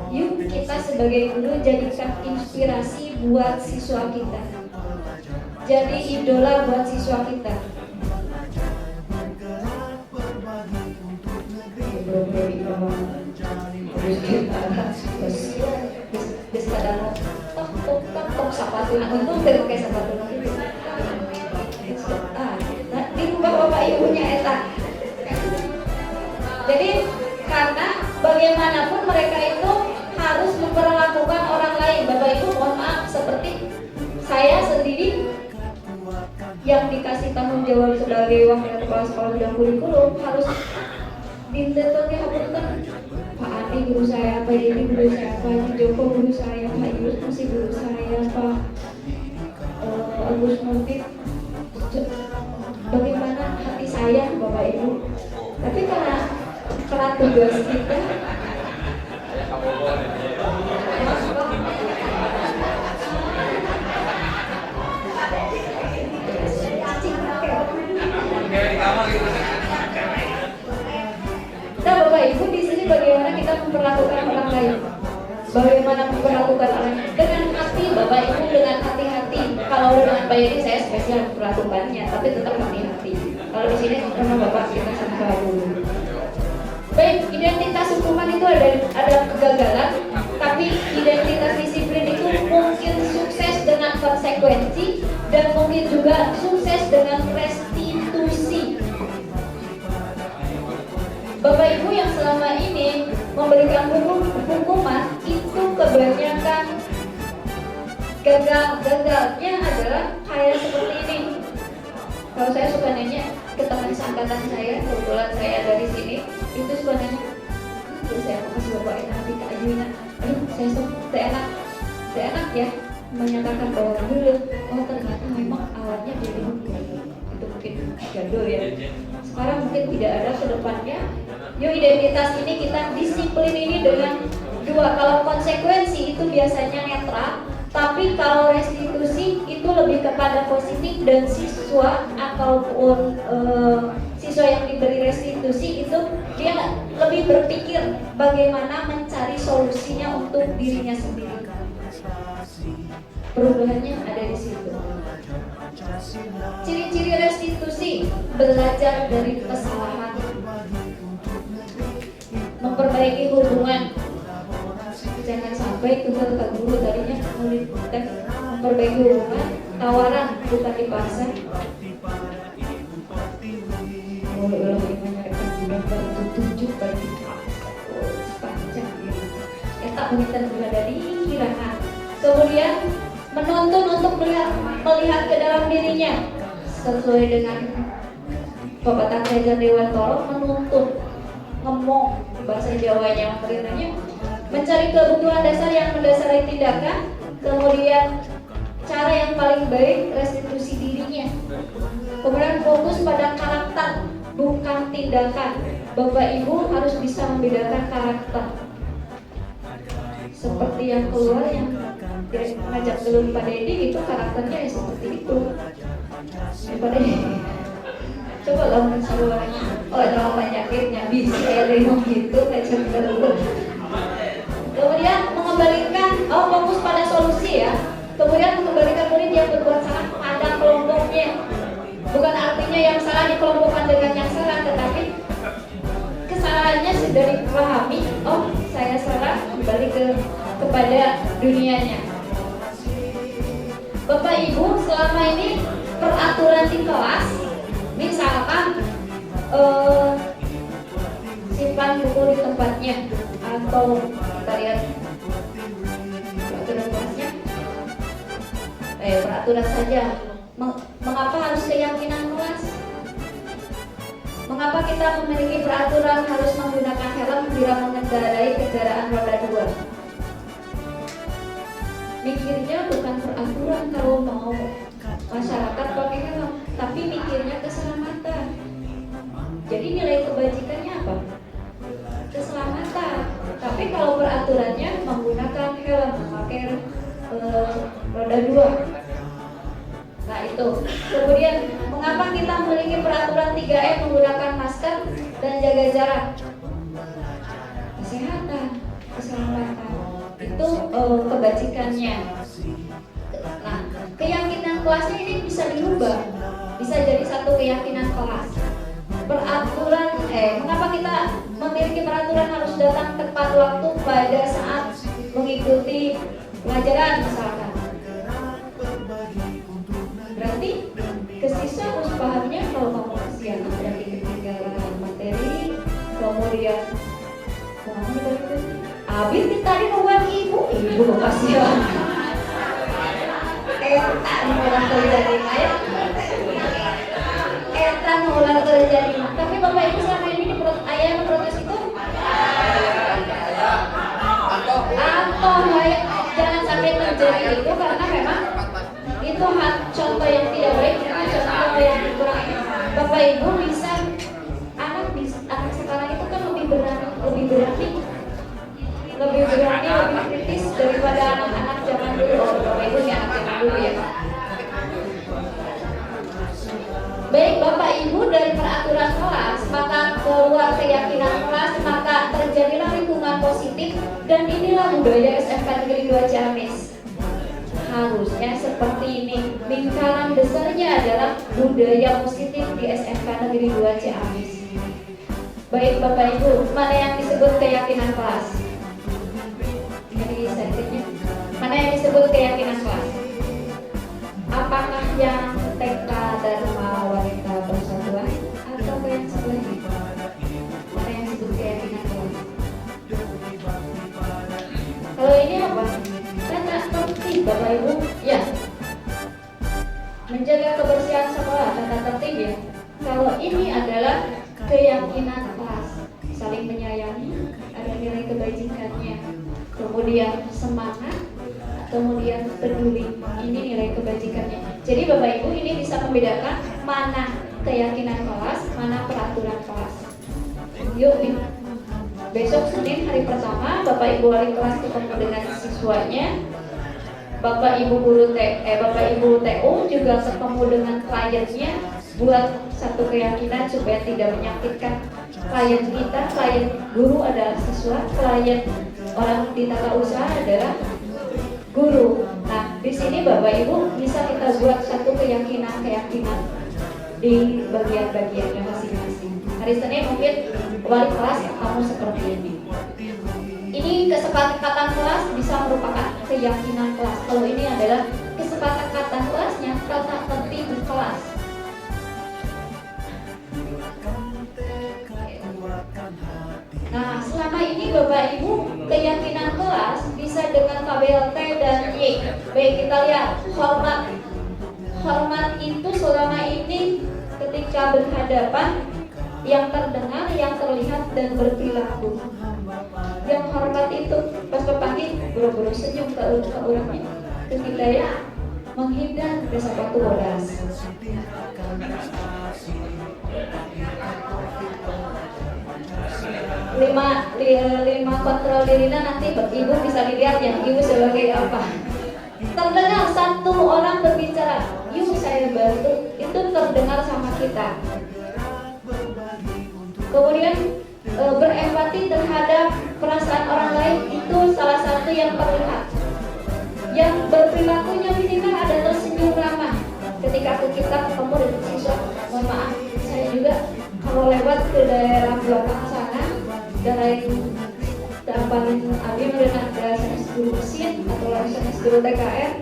Yuk kita sebagai guru jadikan inspirasi buat siswa kita, jadi idola buat siswa kita. Sepatu itu pakai sepatu itu. Di rumah bapak ibunya eta. Jadi karena bagaimanapun mereka itu harus memperlakukan orang lain. Bapak ibu mohon maaf, seperti saya sendiri yang dikasih tanggung jawab sebagai wakil kepala sekolah bidang kurikulum harus dintetonnya hapunten Pak Andi guru saya, Pak Dedi guru saya, Pak Joko guru saya, Pak Yus masih guru saya, Pak Agus Muti. Bagaimana hati saya Bapak Ibu, tapi karena tugas kita Bapak Ibu di sini bagaimana kita memperlakukan orang lain, bagaimana memperlakukan orang dengan hati Bapak Ibu, dengan hati-hati. Kalau dengan baik ini saya spesial memperlakukannya, tapi tetap hati-hati. Kalau di sini sama Bapak kita sama dulu. Baik, identitas hukuman itu ada kegagalan, tapi identitas disiplin itu mungkin sukses dengan konsekuensi dan mungkin juga sukses dengan restitusi. Bapak Ibu yang selama ini memberikan hukuman itu kebanyakan gagalnya adalah kayak seperti ini. Kalau saya suka nanya ke teman seangkatan saya, kebetulan saya dari sini, itu suka nanya, saya mau kasih bapak nanti ke Ayuna, saya enak ya menyatakan bahwa dulu, oh ternyata memang awalnya dari hukum, itu mungkin jadul ya. Sekarang mungkin tidak ada ke depannya. Yuk identitas ini kita disiplin ini dengan dua. Kalau konsekuensi itu biasanya netral, tapi kalau restitusi itu lebih kepada positif, dan siswa ataupun siswa yang diberi restitusi itu dia lebih berpikir bagaimana mencari solusinya untuk dirinya sendiri. Perubahannya ada di situ. Ciri-ciri restitusi: belajar dari kesalahan, memperbaiki hubungan. Jangan sampai tunggal ke guru tadinya memperbaiki hubungan, tawaran bukan dipaksa. Kalau menyampaikan bulan baru tujuh bagi panjang ya tak menginter berada di kirakan. Kemudian menuntun untuk melihat ke dalam dirinya sesuai dengan pepatah Kerajaan Dewantara, menuntun, ngomong bahasa Jawanya maknanya mencari kebutuhan dasar yang mendasari tindakan, kemudian cara yang paling baik restitusi dirinya, kemudian fokus pada karakter bukan tindakan. Bapak Ibu harus bisa membedakan karakter. Seperti yang keluar yang ngajak dulu Pak Dedi itu karakternya ya seperti itu. Pak Dedi coba lah mensuaranya, oh ada penyakitnya bisa kayak lemong gitu ngajak dulu. Kemudian mengembalikan, fokus pada solusi ya. Kemudian mengembalikan murid yang berbuat salah pada kelompoknya. Bukan artinya yang salah dikelompokkan dengan yang salah, tetapi kesalahannya sudah dipahami. Oh, saya salah, kembali kepada dunianya. Bapak Ibu, selama ini peraturan di kelas, misalkan simpan buku di tempatnya, atau kita lihat peraturan kelasnya, peraturan saja. Mengapa harus keyakinan kelas? Mengapa kita memiliki peraturan harus menggunakan helm bila mengendarai kendaraan roda 2? Mikirnya bukan peraturan kalau mau masyarakat pakai helm, tapi mikirnya keselamatan. Jadi nilai kebajikannya apa? Keselamatan. Tapi kalau peraturannya menggunakan helm, memakai roda 2. Nah itu. Kemudian mengapa kita memiliki peraturan 3M menggunakan masker dan jaga jarak? Kesehatan, keselamatan. Itu kebajikannya. Nah, keyakinan kelasnya ini bisa diubah, bisa jadi satu keyakinan kelas. Peraturan, mengapa kita memiliki peraturan harus datang tepat waktu pada saat mengikuti pelajaran misalkan? Berarti kesiswa harus pahamnya kalau kamu kesiangan berarti ketinggalan materi, kemudian Abis tadi nungguin ibu kasihan. Nular terjadi Maya. Nular terjadi. Tapi Bapak Ibu selama ini di ayah protes itu atau jangan sampai terjadi itu karena memang itu contoh yang tidak baik, contoh yang kurang. Bapak Ibu bisa anak sekarang itu kan lebih berani, lebih kritis daripada anak-anak zaman dulu. Bapak Ibu ya anak zaman dulu ya. Baik Bapak Ibu, dari peraturan kelas maka keluar keyakinan kelas, maka terjadilah lingkungan positif, dan inilah budaya SMK Negeri 2 Ciamis. Harusnya seperti ini. Lingkaran besarnya adalah budaya positif di SMK Negeri 2 Ciamis. Baik Bapak Ibu, mana yang disebut keyakinan kelas? Jadi sedikitnya, mana yang disebut keyakinan kelas? Apakah yang TK Dharma Wanita Persatuan atau yang sebelumnya? Mana yang disebut keyakinan kelas? Kalau ini apa? Tata tertib Bapak Ibu, ya. Menjaga kebersihan sekolah, tata tertib ya. Kalau ini adalah keyakinan kelas, saling menyayangi, ada nilai kebajikannya, kemudian semangat, kemudian peduli, ini nilai kebajikannya. Jadi Bapak Ibu ini bisa membedakan mana keyakinan kelas, mana peraturan kelas. Yuk nih, besok Senin hari pertama Bapak Ibu wali kelas ketemu dengan siswanya, Bapak Ibu Bapak Ibu TU juga ketemu dengan kliennya, buat satu keyakinan supaya tidak menyakitkan klien kita. Klien guru adalah siswa, klien orang di tata usaha adalah guru. Nah, di sini Bapak Ibu bisa kita buat satu keyakinan di bagian-bagiannya masing-masing. Hari Senin mungkin wali kelas kamu seperti ini. Ini kesepakatan kelas bisa merupakan keyakinan kelas. Kalau ini adalah kesepakatan kelasnya, tata tertib kelas. Nah, selama ini Bapak Ibu keyakinan kelas bisa dengan KBLT dan Y. Baik, kita lihat hormat. Hormat itu selama ini ketika berhadapan yang terdengar, yang terlihat dan berperilaku. Yang hormat itu pas panggil buru-buru senyum ke orangnya. Terus kita ya menghindar dari sepatu bodas. Lima kontrol dirinya nanti Ibu bisa dilihat yang Ibu sebagai apa. Terdengar satu orang berbicara, yuk saya bantu, itu terdengar sama kita. Kemudian berempati terhadap perasaan orang lain, itu salah satu yang terlihat. Yang berperilakunya minimal ada tersenyum ramah. Ketika kita ketemu dengan siswa, mohon maaf, saya juga kalau lewat ke daerah belakang sana, daerah paling abi mendengar daerah guru mesin atau langsung guru TKR,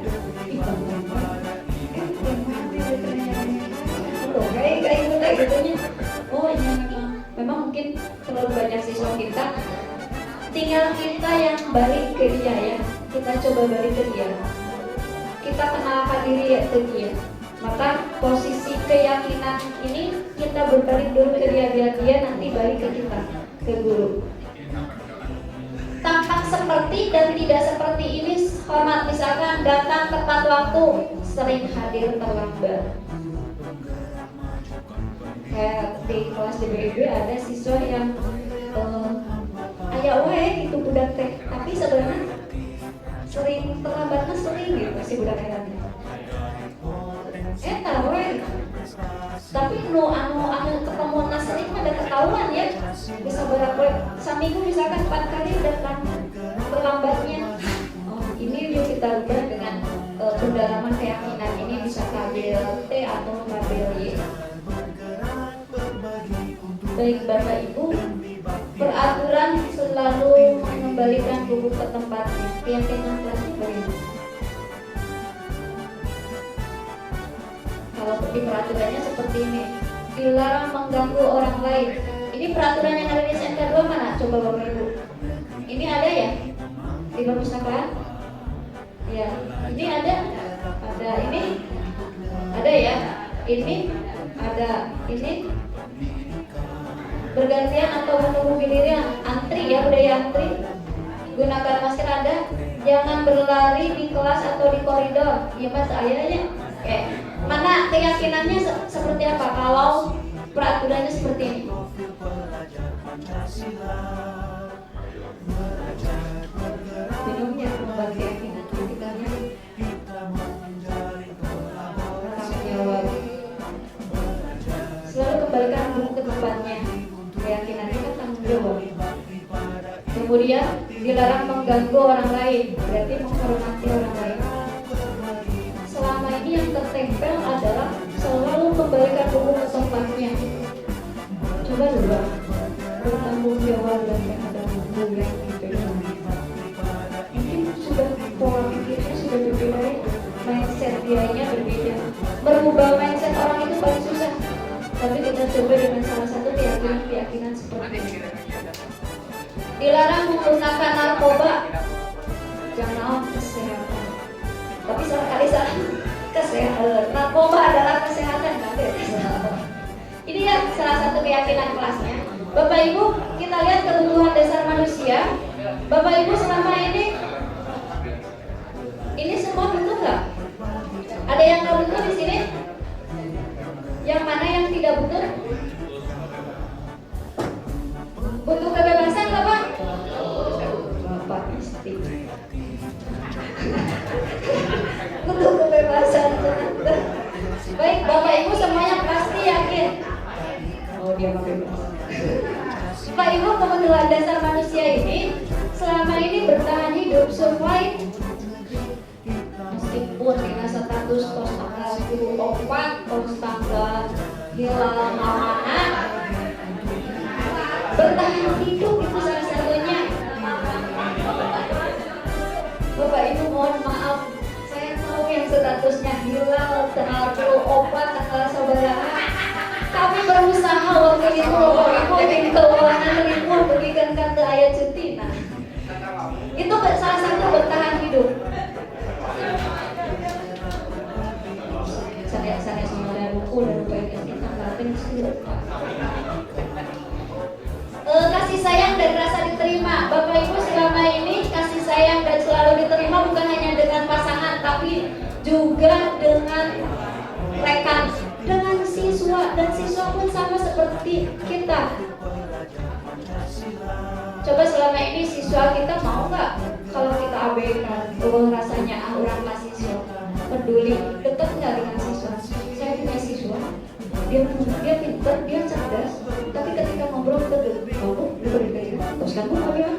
kayak gitunya. Oh ini memang mungkin terlalu banyak siswa kita. Tinggal kita yang balik ke dia ya. Kita coba balik ke dia. Kita kenalkan diri ya ke dia. Maka posisi keyakinan ini kita berbalik dulu ke dia biar dia nanti balik ke kita, ke guru. Tampak seperti dan tidak seperti ini hormat, misalkan datang tepat waktu sering hadir terlambat. Kayak di kelas DBIB ada siswa yang aya wae gitu budak teh, tapi sebenarnya sering terlambatnya sering gitu si budak eta. Eta we. Tapi anu ketemuan sering mah ada ketahuan ya. Bisa berapa seminggu misalkan 4 kali datang terlambatnya. Oh, ini yuk kita ubah dengan pendalaman keyakinan ini bisa tabel T atau tabel Y. Baik Bapak Ibu, peraturan selalu mengembalikan buku ke tempatnya. Keyakinan kelasnya bagaimana? Kalau di peraturannya seperti ini, dilarang mengganggu orang lain. Ini peraturan yang ada di SMK 2 mana? Coba Bapak Ibu. Ini ada ya? Di perpustakaan? Ya, ini ada ini, ada ya? Ini ada, ini bergantian atau menunggu giliran, antri ya, budaya antri. Gunakan masker ada, jangan berlari di kelas atau di koridor. Iya Mas, ayahnya. Oke. Mana keyakinannya seperti apa kalau peraturannya seperti ini? Minumnya membuat keyakinan kita tanggung jawab. Selalu kembalikan buku ke tempatnya. Keyakinan kita tanggung jawab. Kemudian dilarang mengganggu orang lain, berarti menghormati orang lain. Selama ini yang tertempel adalah selalu kembalikan buku ke tempatnya. Coba dulu bertanggung jawab dan ada buku yang dipegang. Mungkin sudah pola pikirnya sudah berbeda, mindset dianya berbeda. Merubah mindset orang itu paling susah. Tapi kita coba dengan salah satu keyakinan seperti ini. Dilarang menggunakan narkoba. Jangan kesehatan. Tapi sekali salah kesehatan. Narkoba adalah kesehatan, ini ya salah satu keyakinan kelasnya. Bapak Ibu, kita lihat kebutuhan dasar manusia. Bapak Ibu selama ini semua butuh nggak? Ada yang nggak butuh di sini? Yang mana yang tidak butuh? Butuh kebebasan nggak Pak? Bapak istri. Butuh kebebasan. Baik, Bapak Ibu semuanya pasti yakin. Oh, dia bebas. Pak Ibu, kebutuhan dasar manusia ini selama ini bertahan hidup, survive. Meskipun dengan status pos tanggal 24, pos tanggal hilal amanah, bertahan hidup itu salah satunya. Bapak Ibu mohon maaf, saya tahu yang statusnya hilal tanggal 24 tanggal saudara. Kami berusaha waktu itu Bapak Ibu bikin keuangan ribu bagikan kata ayat cuti. Nah, itu salah satu bertahan hidup. Saya sebenarnya buku dan lupa ini kita ngelatin kasih sayang dan rasa diterima. Bapak Ibu selama ini kasih sayang dan selalu diterima bukan hanya dengan pasangan, tapi juga dengan rekan, dengan siswa, dan siswa pun sama seperti kita. Coba selama ini siswa kita mau nggak kalau kita abaikan? Rasanya orang mahasiswa peduli, dekat nggak dengan siswa? Saya punya siswa, dia pintar, dia cerdas, tapi ketika ngobrol kita ngobrol diberi terus kan pun apa ya?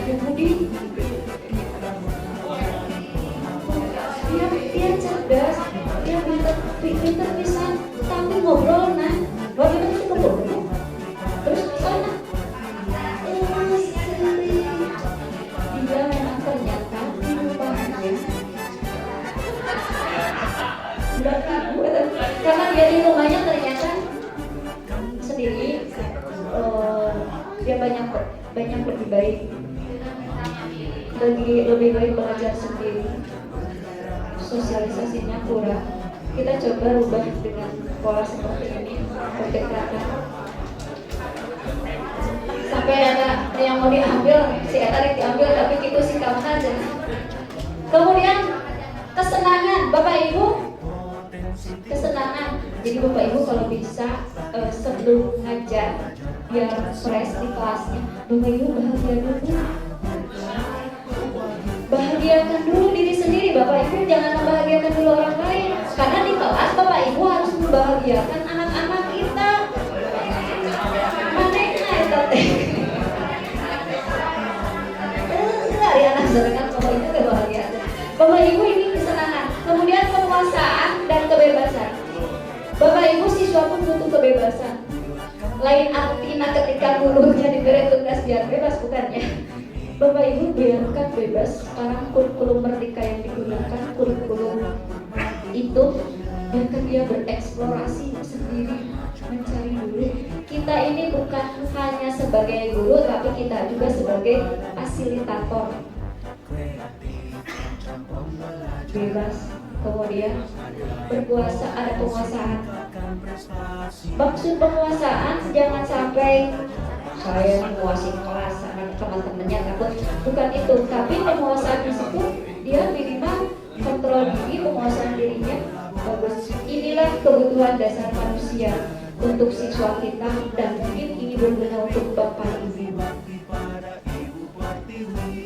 Budi, dia cerdas, dia pintar pisan, tapi ngobrol nah, bagaimana kita ngobrol? Terus sana, dia memang ternyata di rumahnya, karena dia di rumahnya ternyata sendiri, dia banyak lebih baik. Lebih baik belajar sendiri, sosialisasinya kurang. Kita coba rubah dengan pola seperti ini, pendekatan sampai ada yang mau diambil si tarik diambil tapi itu si kamu aja. Kemudian kesenangan Bapak Ibu, kesenangan. Jadi Bapak Ibu kalau bisa sebelum ngajar biar fresh di kelasnya, Bapak Ibu bahagia dulu. Bahagiakan dulu diri sendiri. Bapak Ibu jangan membahagiakan dulu orang lain. Karena di kelas Bapak Ibu harus membahagiakan anak-anak kita. Mana itu teh? Enggak ya anak sedangkan Bapak Ibu kebahagiaan. Bapak Ibu ini kesenangan. Kemudian penguasaan dan kebebasan. Bapak Ibu siswa pun butuh kebebasan. Lain artinya ketika gurunya diberi tugas biar bebas, bukan ya? Bapak Ibu biarkan bebas. Sekarang kurikulum merdeka yang digunakan kurikulum itu biarkan dia bereksplorasi sendiri, mencari dulu. Kita ini bukan hanya sebagai guru, tapi kita juga sebagai fasilitator. Bebas. Kemudian berkuasa, ada penguasaan. Maksud penguasaan jangan sampai saya menguasai kelas sama teman-temannya takut, bukan itu. Tapi penguasaan di situ dia minimal kontrol diri, penguasaan dirinya bagus. Inilah kebutuhan dasar manusia untuk siswa kita dan mungkin ini berguna untuk Bapak Ibu.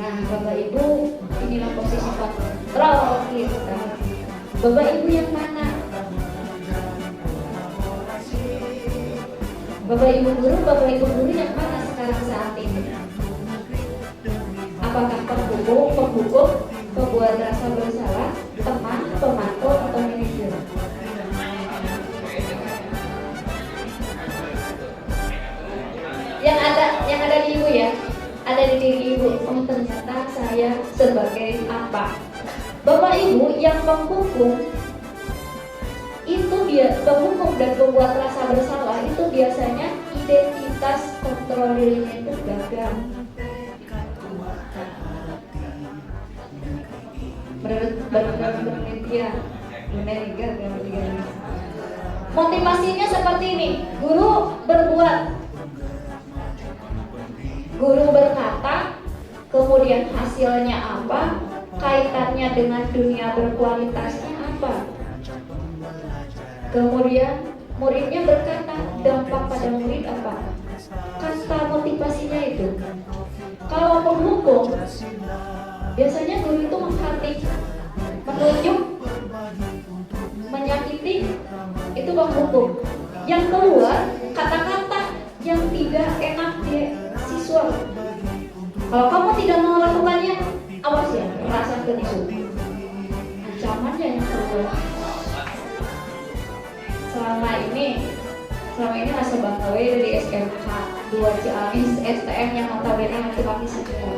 Nah Bapak Ibu, inilah posisi kontrol kita. Bapak Ibu yang mana? Bapak Ibu guru yang mana sekarang saat ini? Apakah penghukum, pembuat rasa bersalah, teman, pemantau, atau manajer? Yang ada di ibu ya, ada di diri ibu. Oh ternyata saya sebagai apa? Bapak Ibu yang penghukum itu dia penghukum dan pembuat rasa bersalah itu biasanya identitas kontrol dirinya itu gagal. Menurut penelitian, motivasinya seperti ini. Guru berkata, kemudian hasilnya apa? Kaitannya dengan dunia berkualitasnya apa? Kemudian muridnya berkata, dampak pada murid apa? Kata motivasinya itu. Kalau penghukum, biasanya guru itu mengkritik, menunjuk, menyakiti, itu penghukum. Yang keluar kata-kata yang tidak enak di siswa. Kalau kamu tidak mau melakukannya, awas ya, rasakan itu. Ancamannya yang keluar. Selama ini masa banggawe dari SMK 2 Ciamis, STM yang notabene mati-mati semua.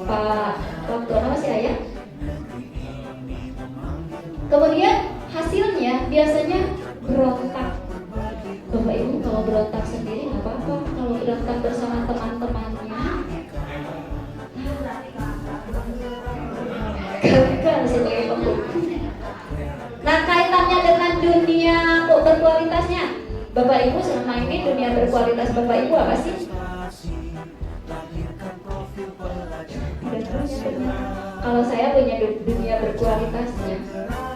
Pak waktu masih ayah. Kemudian hasilnya biasanya berontak. Bapak Ibu kalau berontak sendiri nggak apa-apa, kalau berontak bersama teman-temannya gagal sebagai penghukum. Nah kaitannya dengan dunia berkualitasnya, Bapak Ibu selama ini dunia berkualitas Bapak Ibu apa sih? Kalau saya punya dunia berkualitasnya,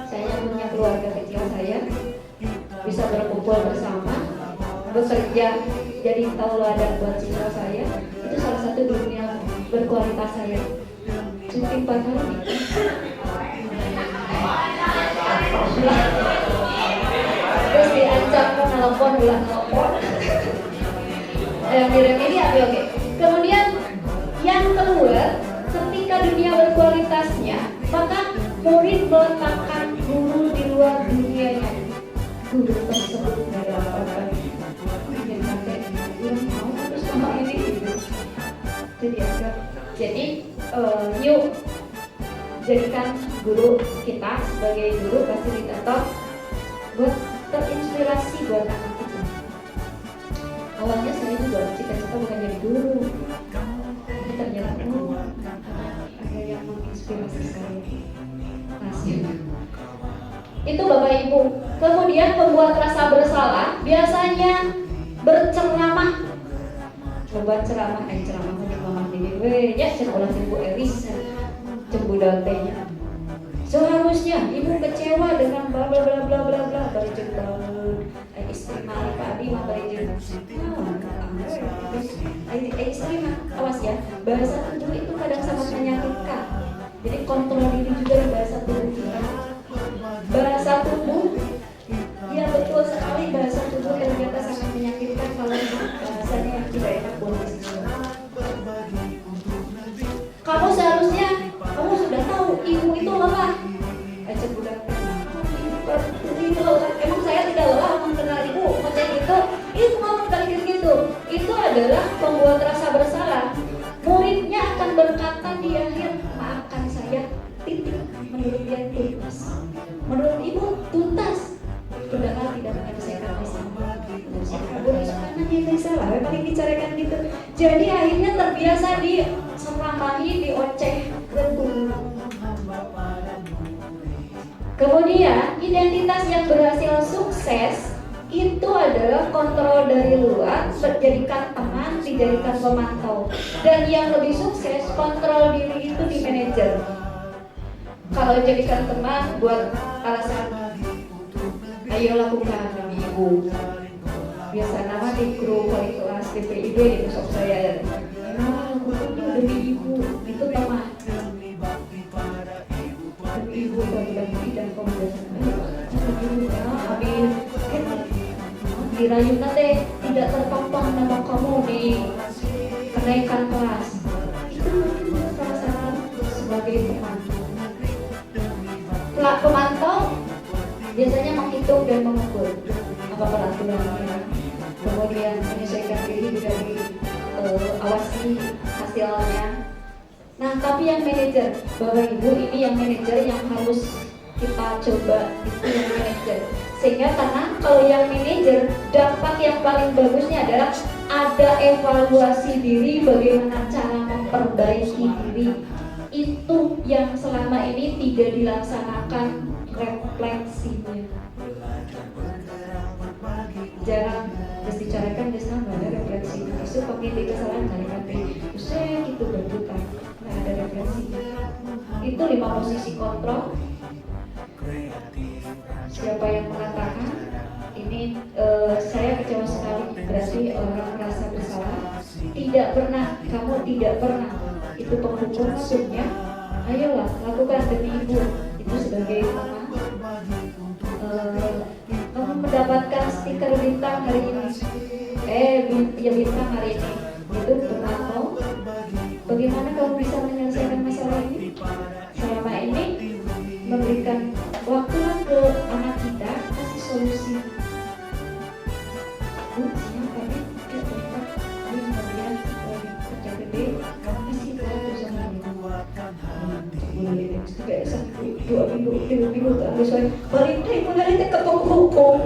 saya punya keluarga kecil saya, bisa berkumpul bersama, bekerja jadi tauladan buat siswa saya, itu salah satu dunia berkualitas saya. Cuti 4 hari. Terus diancam menelpon, ulang telepon. Yang direm ini oke. Kemudian yang keluar, ketika dunia berkualitasnya, maka murid meletakkan guru di luar dunianya. Guru tersebut tidak apa-apa. Jadi sampai belum mau terus sama ini. Jadi yuk jadikan guru kita sebagai guru fasilitator buat terinspirasi buat anak kita. Awalnya saya juga cita-cita bukan jadi guru, tapi ternyata ada yang menginspirasi saya. Itu Bapak Ibu. Kemudian pembuat rasa bersalah biasanya berceramah loba ceramah mamah di we nya cenah ulah ibu Elis cembudak teh nya. Seharusnya ibu kecewa dengan bla bla bla bla bla bla bari jeung istri mah Pak Adi mah bari jeung istri mah awas ya, bahasa tubuh itu kadang sangat menyakitkan. Jadi kontrol diri juga di bahasa tubuh kita. Bahasa tubuh, ya betul sekali bahasa tubuh ternyata sangat menyakitkan kalau bahasanya yang tidak enak buat istri. Kamu seharusnya, kamu sudah tahu ibu itu lelah. Aja budak emang saya tidak lelah mengenal ibu, macam itu ngomong kali gitu. Itu adalah membuat rasa bersalah. Muridnya akan berkata di akhir, maafkan saya, titik. Menurut dia tuntas. Menurut ibu tuntas. Padahal tidak menyelesaikan masalah. Boleh karena dia salah, paling dicarikan gitu. Jadi akhirnya terbiasa diseramahi, dioceh, betul. Kemudian identitas yang berhasil sukses itu adalah kontrol dari luar, dijadikan teman, dijadikan pemantau. Dan yang lebih sukses, kontrol diri itu di manajer. Kalau jadikan teman buat alasan, ayo lakukan demi ibu. Biasa nama di grup wali kelas DPID di besok saya. Memang lakukan demi ibu, itu teman. Demi ibu bagi dan komunikasi. Habis dirayu nanti tidak terpampang nama kamu di kenaikan kelas. Itu salah satu sebagai teman. Pemantau biasanya menghitung dan mengukur apa peraturannya, kemudian menyesuaikan diri juga diawasi hasilnya. Nah, tapi yang manajer, Bapak Ibu, ini yang manajer yang harus kita coba, itu yang manajer. Sehingga karena kalau yang manajer, dampak yang paling bagusnya adalah ada evaluasi diri, bagaimana cara memperbaiki diri. Itu yang selama ini tidak dilaksanakan refleksinya. Jarang harus dicarakan di sana, ada refleksi. Itu pakai di kesalahan kali-kali. Usai gitu berputar, nggak ada refleksi. Itu 5 posisi kontrol. Siapa yang mengatakan ini saya kecewa sekali, berarti orang merasa bersalah. Tidak pernah, kamu tidak pernah. Itu penghukum maksudnya. Ayolah lakukan demi ibu. Itu sebagai teman. Kamu mendapatkan stiker bintang hari ini. Bintang hari ini. Itu pemantau. Bagaimana kamu bisa menyelesaikan masalah ini? Selama ini memberikan waktu ke anak kita, kasih solusi. Siapa nih? Kemudian kerja gede, kasih waktu sama ini. Kayak dua minggu terus balik deh mulai ke hukum.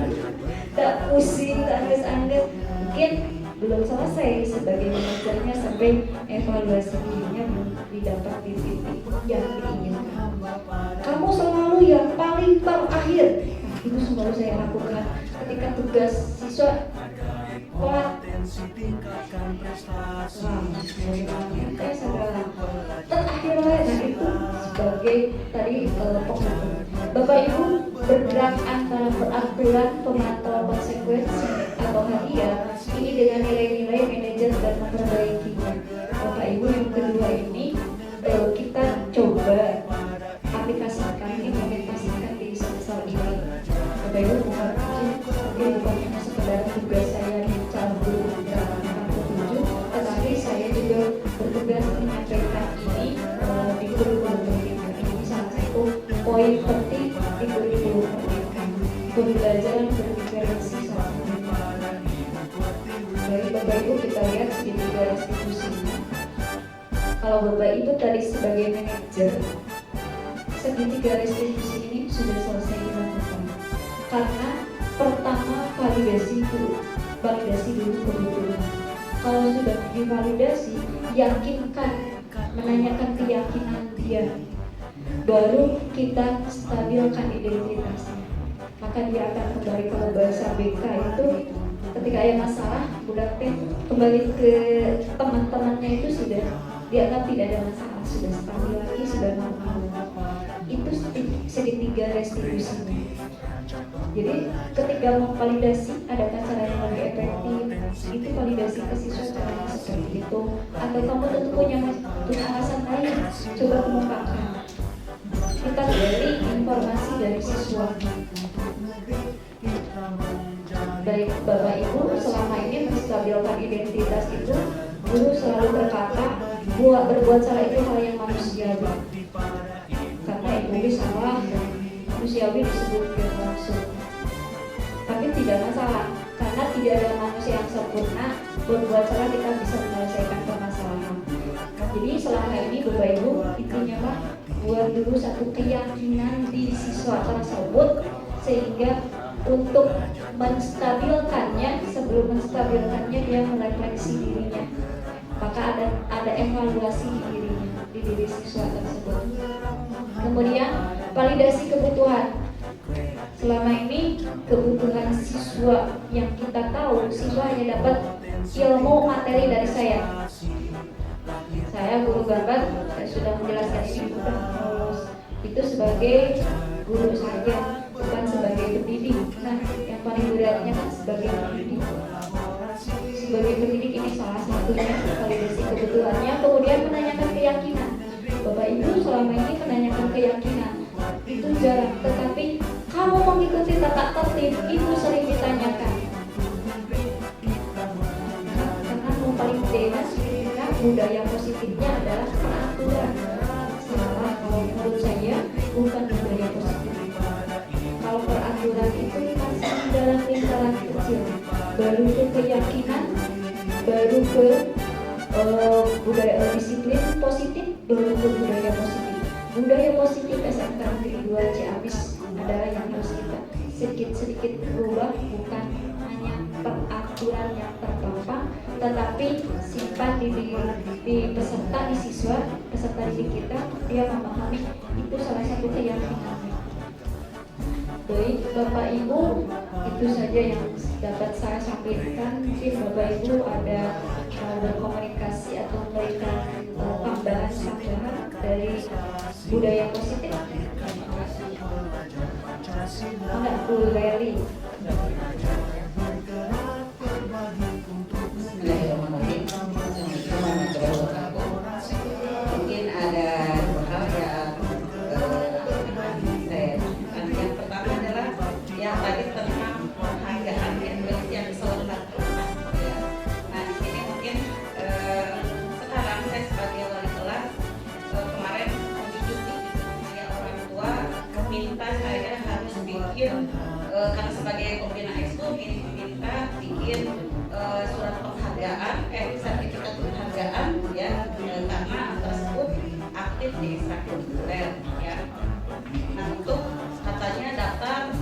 Tak pusing, tak angges-angges. Mungkin belum selesai sebagai manajernya sampai evaluasi dirinya belum didapat di titik yang diinginkan. Kamu selalu yang paling terakhir. Itu selalu saya lakukan ketika tugas siswa telat. Terakhir nah itu sebagai tadi penghukum. Bapak Ibu bergerak antara peraturan, pemantauan konsekuensi atau hadiah ini dengan nilai-nilai manajer dan memperbaikinya. Bapak Ibu yang kedua ini kita coba aplikasikan, implementasikan di semester ini. Bapak Ibu bukan hanya sekedar tugas saya di calon guru Drama 47, tetapi saya juga bertugas menyampaikan ini di kurikulum pendidikan. Ini salah satu poin penting di kurikulum pendidikan. Pembelajaran berdiferensi salah satunya. Dari Bapak Ibu kita lihat segitiga restitusinya. Kalau Bapak Ibu tadi sebagai manajer, segitiga restitusi ini sudah selesai dilakukan. Karena pertama validasi dulu kebetulan. Kalau sudah divalidasi, yakinkan, menanyakan keyakinan dia. Baru kita stabilkan identitasnya. Maka dia akan kembali. Kalau bahasa BK itu ketika ada masalah budak teh kembali ke teman-temannya itu sudah dianggap tidak ada masalah, sudah stabil lagi, sudah normal. Itu segitiga restitusinya. Jadi ketika memvalidasi adakah cara yang lebih efektif, itu validasi ke siswa caranya seperti itu. Atau kamu tentu punya alasan lain, coba kemukakan. Kita gali informasi dari siswa. Baik Bapak Ibu, selama ini menstabilkan identitas itu, guru selalu berkata berbuat salah itu hal yang manusiawi. Karena egois salah, manusiawi disebut langsung. Tapi tidak masalah, karena tidak ada manusia yang sempurna. Berbuat salah kita bisa menyelesaikan permasalahan. Jadi selama ini Bapak Ibu, intinya Pak, buat dulu satu keyakinan di siswa tersebut, sehingga untuk menstabilkannya, sebelum menstabilkannya dia merefleksi dirinya, maka ada evaluasi di diri siswa tersebut. Kemudian validasi kebutuhan. Selama ini kebutuhan siswa yang kita tahu, siswa hanya dapat ilmu materi dari saya. Saya guru gambar, saya sudah menjelaskan ini bukan terus itu sebagai guru saja, bukan sebagai pendidik. Nah, yang paling beratnya kan sebagai pendidik. Sebagai pendidik ini salah satunya validasi kebutuhannya, kemudian menanyakan keyakinan. Bapak Ibu selama ini menanyakan keyakinan itu jarang, tetapi kamu mengikuti tata tertib itu sering ditanyakan. Karena yang paling bebas budaya positifnya adalah peraturan. Salah kalau menurut saya bukan budaya positif. Kalau peraturan itu masih dalam lingkaran kecil, baru ke keyakinan, baru ke budaya disiplin positif, baru ke budaya positif. Budaya positif SMK Negeri 2 Ciamis adalah yang harus kita sedikit-sedikit berubah, bukan hanya peraturan yang terpampang, tetapi simpan di peserta, di siswa, peserta didik kita, dia memahami itu salah satu keyakinan. Baik Bapak Ibu, itu saja yang dapat saya sampaikan. Mungkin Bapak Ibu ada berkomunikasi atau memberikan tambahan dari budaya positif. Enggak, Bu Leli. Mungkin ada dua hal yang saya lakukan. Yang pertama adalah yang tadi tentang penghargaan yang selengkap. Ya. Nah di sini mungkin sekarang saya sebagai wali kelas kemarin mencuti saya orang tua minta saya harus bikin karena sebagai pembina ekskul minta bikin surat penghargaan, sertifikat penghargaan ya, karena tersebut aktif di ekstrakurikuler ya. Nah untuk katanya daftar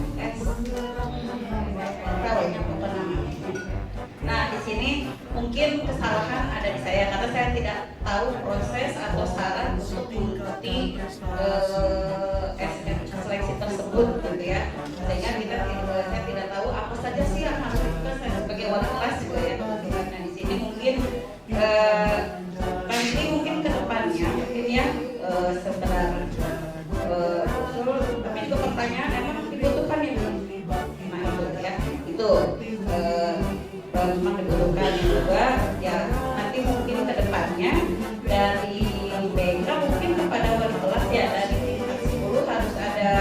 pegawainya pemenang. Nah di sini mungkin kesalahan ada di saya karena saya tidak tahu proses atau syarat untuk mengikuti seleksi tersebut gitu ya, sehingga saya tidak tahu apa saja sih yang harus dilakukan saya sebagai wali kelas juga ya. Nah di sini mungkin nanti mungkin ke depannya mungkin ya sekedar usul, tapi itu pertanyaan emang dibutuhkan itu. Nah itu ya, itu memang dibutuhkan. Yang kedua ya nanti mungkin ke depannya dari BK mungkin kepada wali kelas ya, dari tingkat 10 harus ada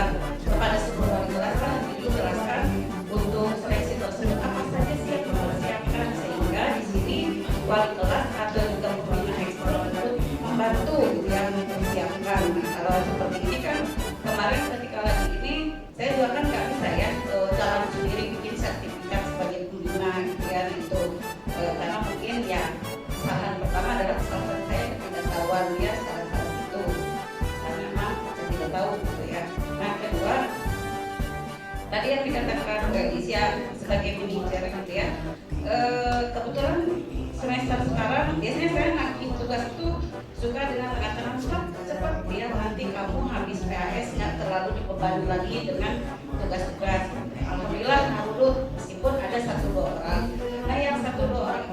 kepada seluruh wali kelas kan dijelaskan untuk seleksi tersebut apa saja sih yang dipersiapkan, sehingga di sini wali kelas atau juga pembina ekskul itu membantu yang mempersiapkan. Nah, kalau seperti ini kan kemarin ketika lagi ini saya juga kan nggak bisa ya jalan sendiri bikin sertifikat sebagai pembina gitu ya, itu karena mungkin ya kesalahan pertama adalah kesalahan saya ketidaktahuan ya, salah satu itu karena memang saya tidak tahu gitu ya. Nah kedua tadi yang dikatakan Mbak Isya sebagai manajer gitu ya, kebetulan semester sekarang biasanya saya nagih tugas itu suka dengan kata-kata cepat biar nanti kamu habis PAS nggak terlalu dibebani lagi dengan tugas-tugas. Alhamdulillah nurut meskipun ada 1-2 orang. Nah yang 1-2 orang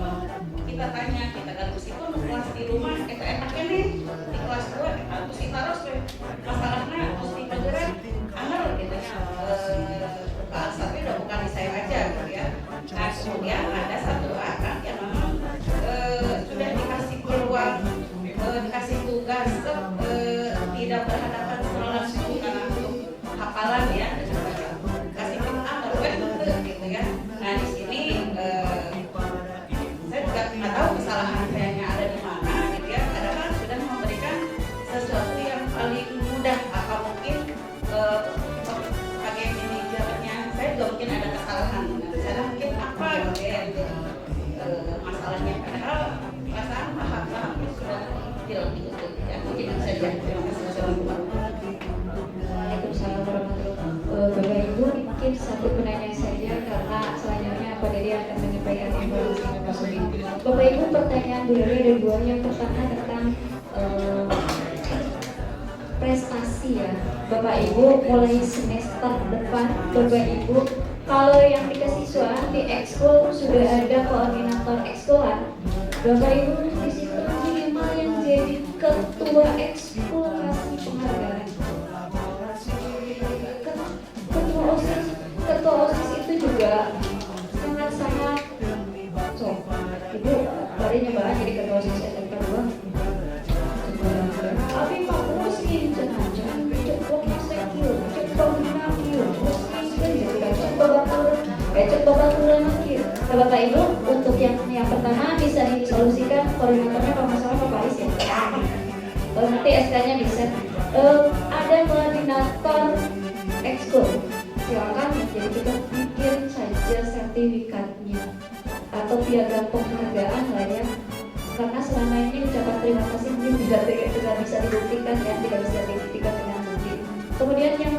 tante gitu ya. Nah di sini saya juga nggak tahu kesalahan sayanya ada di mana gitu ya. Kadang-kadang sudah memberikan sesuatu yang paling mudah atau mungkin pakai manajernya saya juga mungkin ada kesalahan. Nah, di sana mungkin apa gitu ya yang jadi masalahnya. Padahal perasaan paham sudah detail gitu ya. Mungkin itu saja. Terima kasih. Assalamualaikum. Waalaikumsalam warahmatullahi wabarakatuh. Bapak Ibu, mungkin satu penanya saja karena selanjutnya Pak Dede akan menyampaikan informasi yang maksudnya. Bapak Ibu, pertanyaan Bu Dede ada dua. Yang pertama tentang prestasi ya. Bapak Ibu, mulai semester depan Bapak Ibu, kalau yang di kesiswaan di ekskul sudah ada koordinator ekskulan. Bapak Ibu di situ minimal yang jadi ketua ekskul kasih penghargaan. Ketua OSIS itu juga sangat-sangat Ibu tadi nyoba jadi ketua OSIS SMK 2 tapi Pak Bos ini jangan cepet sekil cepet menakil Bapak Ibu, untuk yang pertama bisa disolusikan koordinatornya kalau masalah Pak Paris ya nanti SK-nya bisa ada koordinator ekskul, silakan jadi kita bikin saja sertifikatnya atau piagam penghargaan lah ya, karena selama ini ucapan terima kasih mungkin tidak bisa dibuktikan ya, tidak bisa dibuktikan dengan bukti. Kemudian yang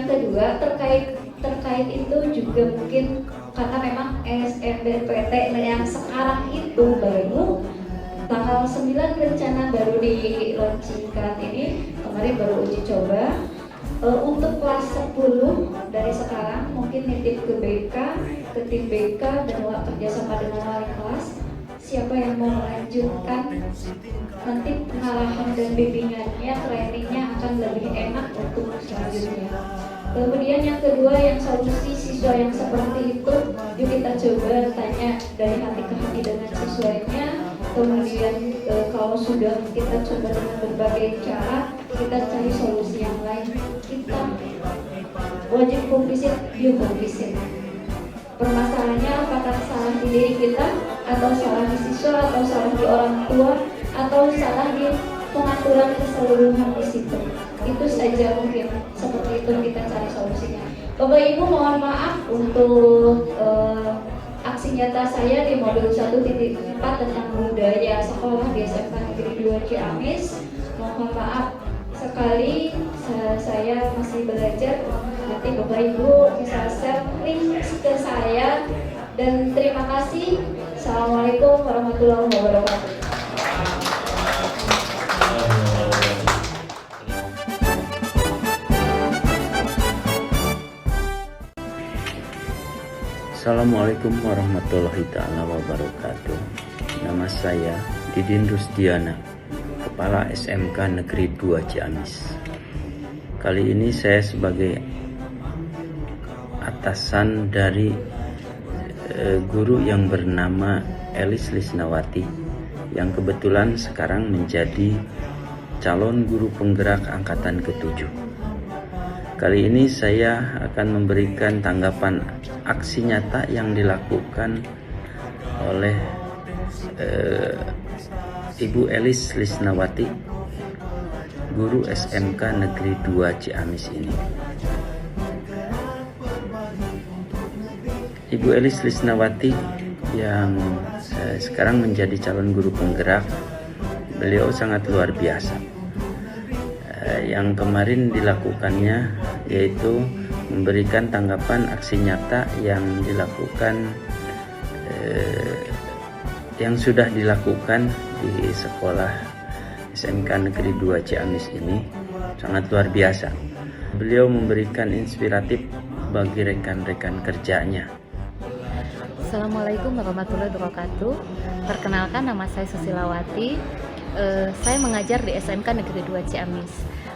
kedua terkait itu juga mungkin karena memang SMBPT yang sekarang itu baru tanggal 9 rencana baru di launchingkan ini, kemarin baru uji coba untuk kelas 10 dari sekarang mungkin nitip ke BK, ke tim BK dan kerjasama dengan wali kelas. Siapa yang mau melanjutkan nanti pengarahan dan bimbingannya, trainingnya akan lebih enak untuk selanjutnya. Kemudian yang kedua, yang solusi siswa yang seperti itu, yuk kita coba tanya dari hati ke hati dengan siswanya. Kemudian kalau sudah kita coba dengan berbagai cara, kita cari solusi yang lain. Kita wajib komplisit, yuk komplisit. Permasalahannya apakah salah di diri kita, atau salah di siswa, atau salah di orang tua, atau salah di pengaturan keseluruhan di situ. Itu saja mungkin, seperti itu kita cari solusinya. Bapak Ibu mohon maaf untuk aksi nyata saya di modul 1.4 tentang budaya sekolah di SMK Negeri 2 Ciamis. Mohon maaf sekali, saya masih belajar. Nanti Bapak Ibu bisa share link ke saya. Dan terima kasih. Assalamualaikum warahmatullahi wabarakatuh. Assalamualaikum warahmatullahi ta'ala wabarakatuh. Nama saya Didin Rusdiana, Kepala SMK Negeri 2 Ciamis. Kali ini saya sebagai atasan dari guru yang bernama Elis Lisnawati, yang kebetulan sekarang menjadi calon guru penggerak angkatan ke-7. Kali ini saya akan memberikan tanggapan aksi nyata yang dilakukan oleh Ibu Elis Lisnawati, guru SMK Negeri 2 Ciamis ini. Ibu Elis Lisnawati yang sekarang menjadi calon guru penggerak, beliau sangat luar biasa. Yang kemarin dilakukannya yaitu memberikan tanggapan aksi nyata yang dilakukan yang sudah dilakukan di sekolah SMK Negeri 2 Ciamis ini sangat luar biasa. Beliau memberikan inspiratif bagi rekan-rekan kerjanya. Assalamualaikum warahmatullahi wabarakatuh. Perkenalkan, nama saya Susilawati. Saya mengajar di SMK Negeri 2 Ciamis.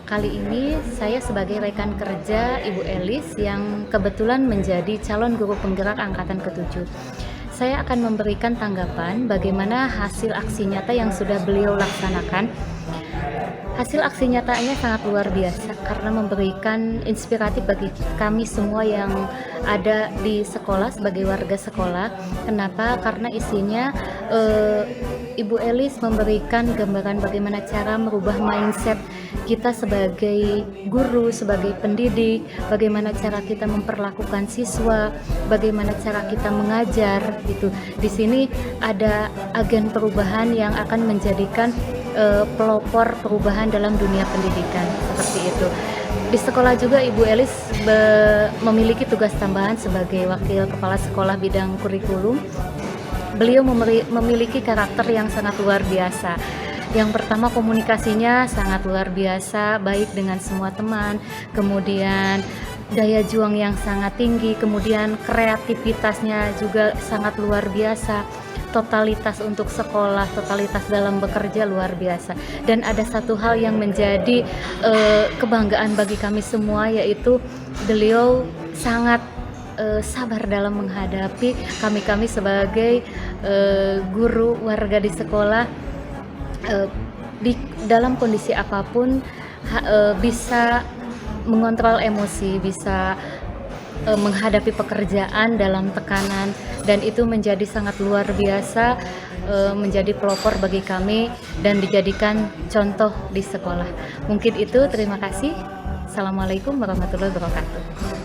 Kali ini saya sebagai rekan kerja Ibu Elis yang kebetulan menjadi calon guru penggerak angkatan ke-7. Saya akan memberikan tanggapan bagaimana hasil aksi nyata yang sudah beliau laksanakan. Hasil aksi nyatanya sangat luar biasa karena memberikan inspiratif bagi kami semua yang ada di sekolah sebagai warga sekolah. Kenapa? Karena isinya Ibu Elis memberikan gambaran bagaimana cara merubah mindset kita sebagai guru, sebagai pendidik, bagaimana cara kita memperlakukan siswa, bagaimana cara kita mengajar gitu. Di sini ada agen perubahan yang akan menjadikan pelopor perubahan dalam dunia pendidikan seperti itu. Di sekolah juga Ibu Elis memiliki tugas tambahan sebagai wakil kepala sekolah bidang kurikulum. Beliau memiliki karakter yang sangat luar biasa. Yang pertama, komunikasinya sangat luar biasa, baik dengan semua teman, kemudian daya juang yang sangat tinggi, kemudian kreativitasnya juga sangat luar biasa, totalitas untuk sekolah, totalitas dalam bekerja luar biasa. Dan ada satu hal yang menjadi kebanggaan bagi kami semua, yaitu beliau sangat sabar dalam menghadapi kami sebagai guru warga di sekolah. Di dalam kondisi apapun bisa mengontrol emosi, bisa menghadapi pekerjaan dalam tekanan, dan itu menjadi sangat luar biasa, menjadi pelopor bagi kami dan dijadikan contoh di sekolah. Mungkin itu, terima kasih. Assalamualaikum warahmatullahi wabarakatuh.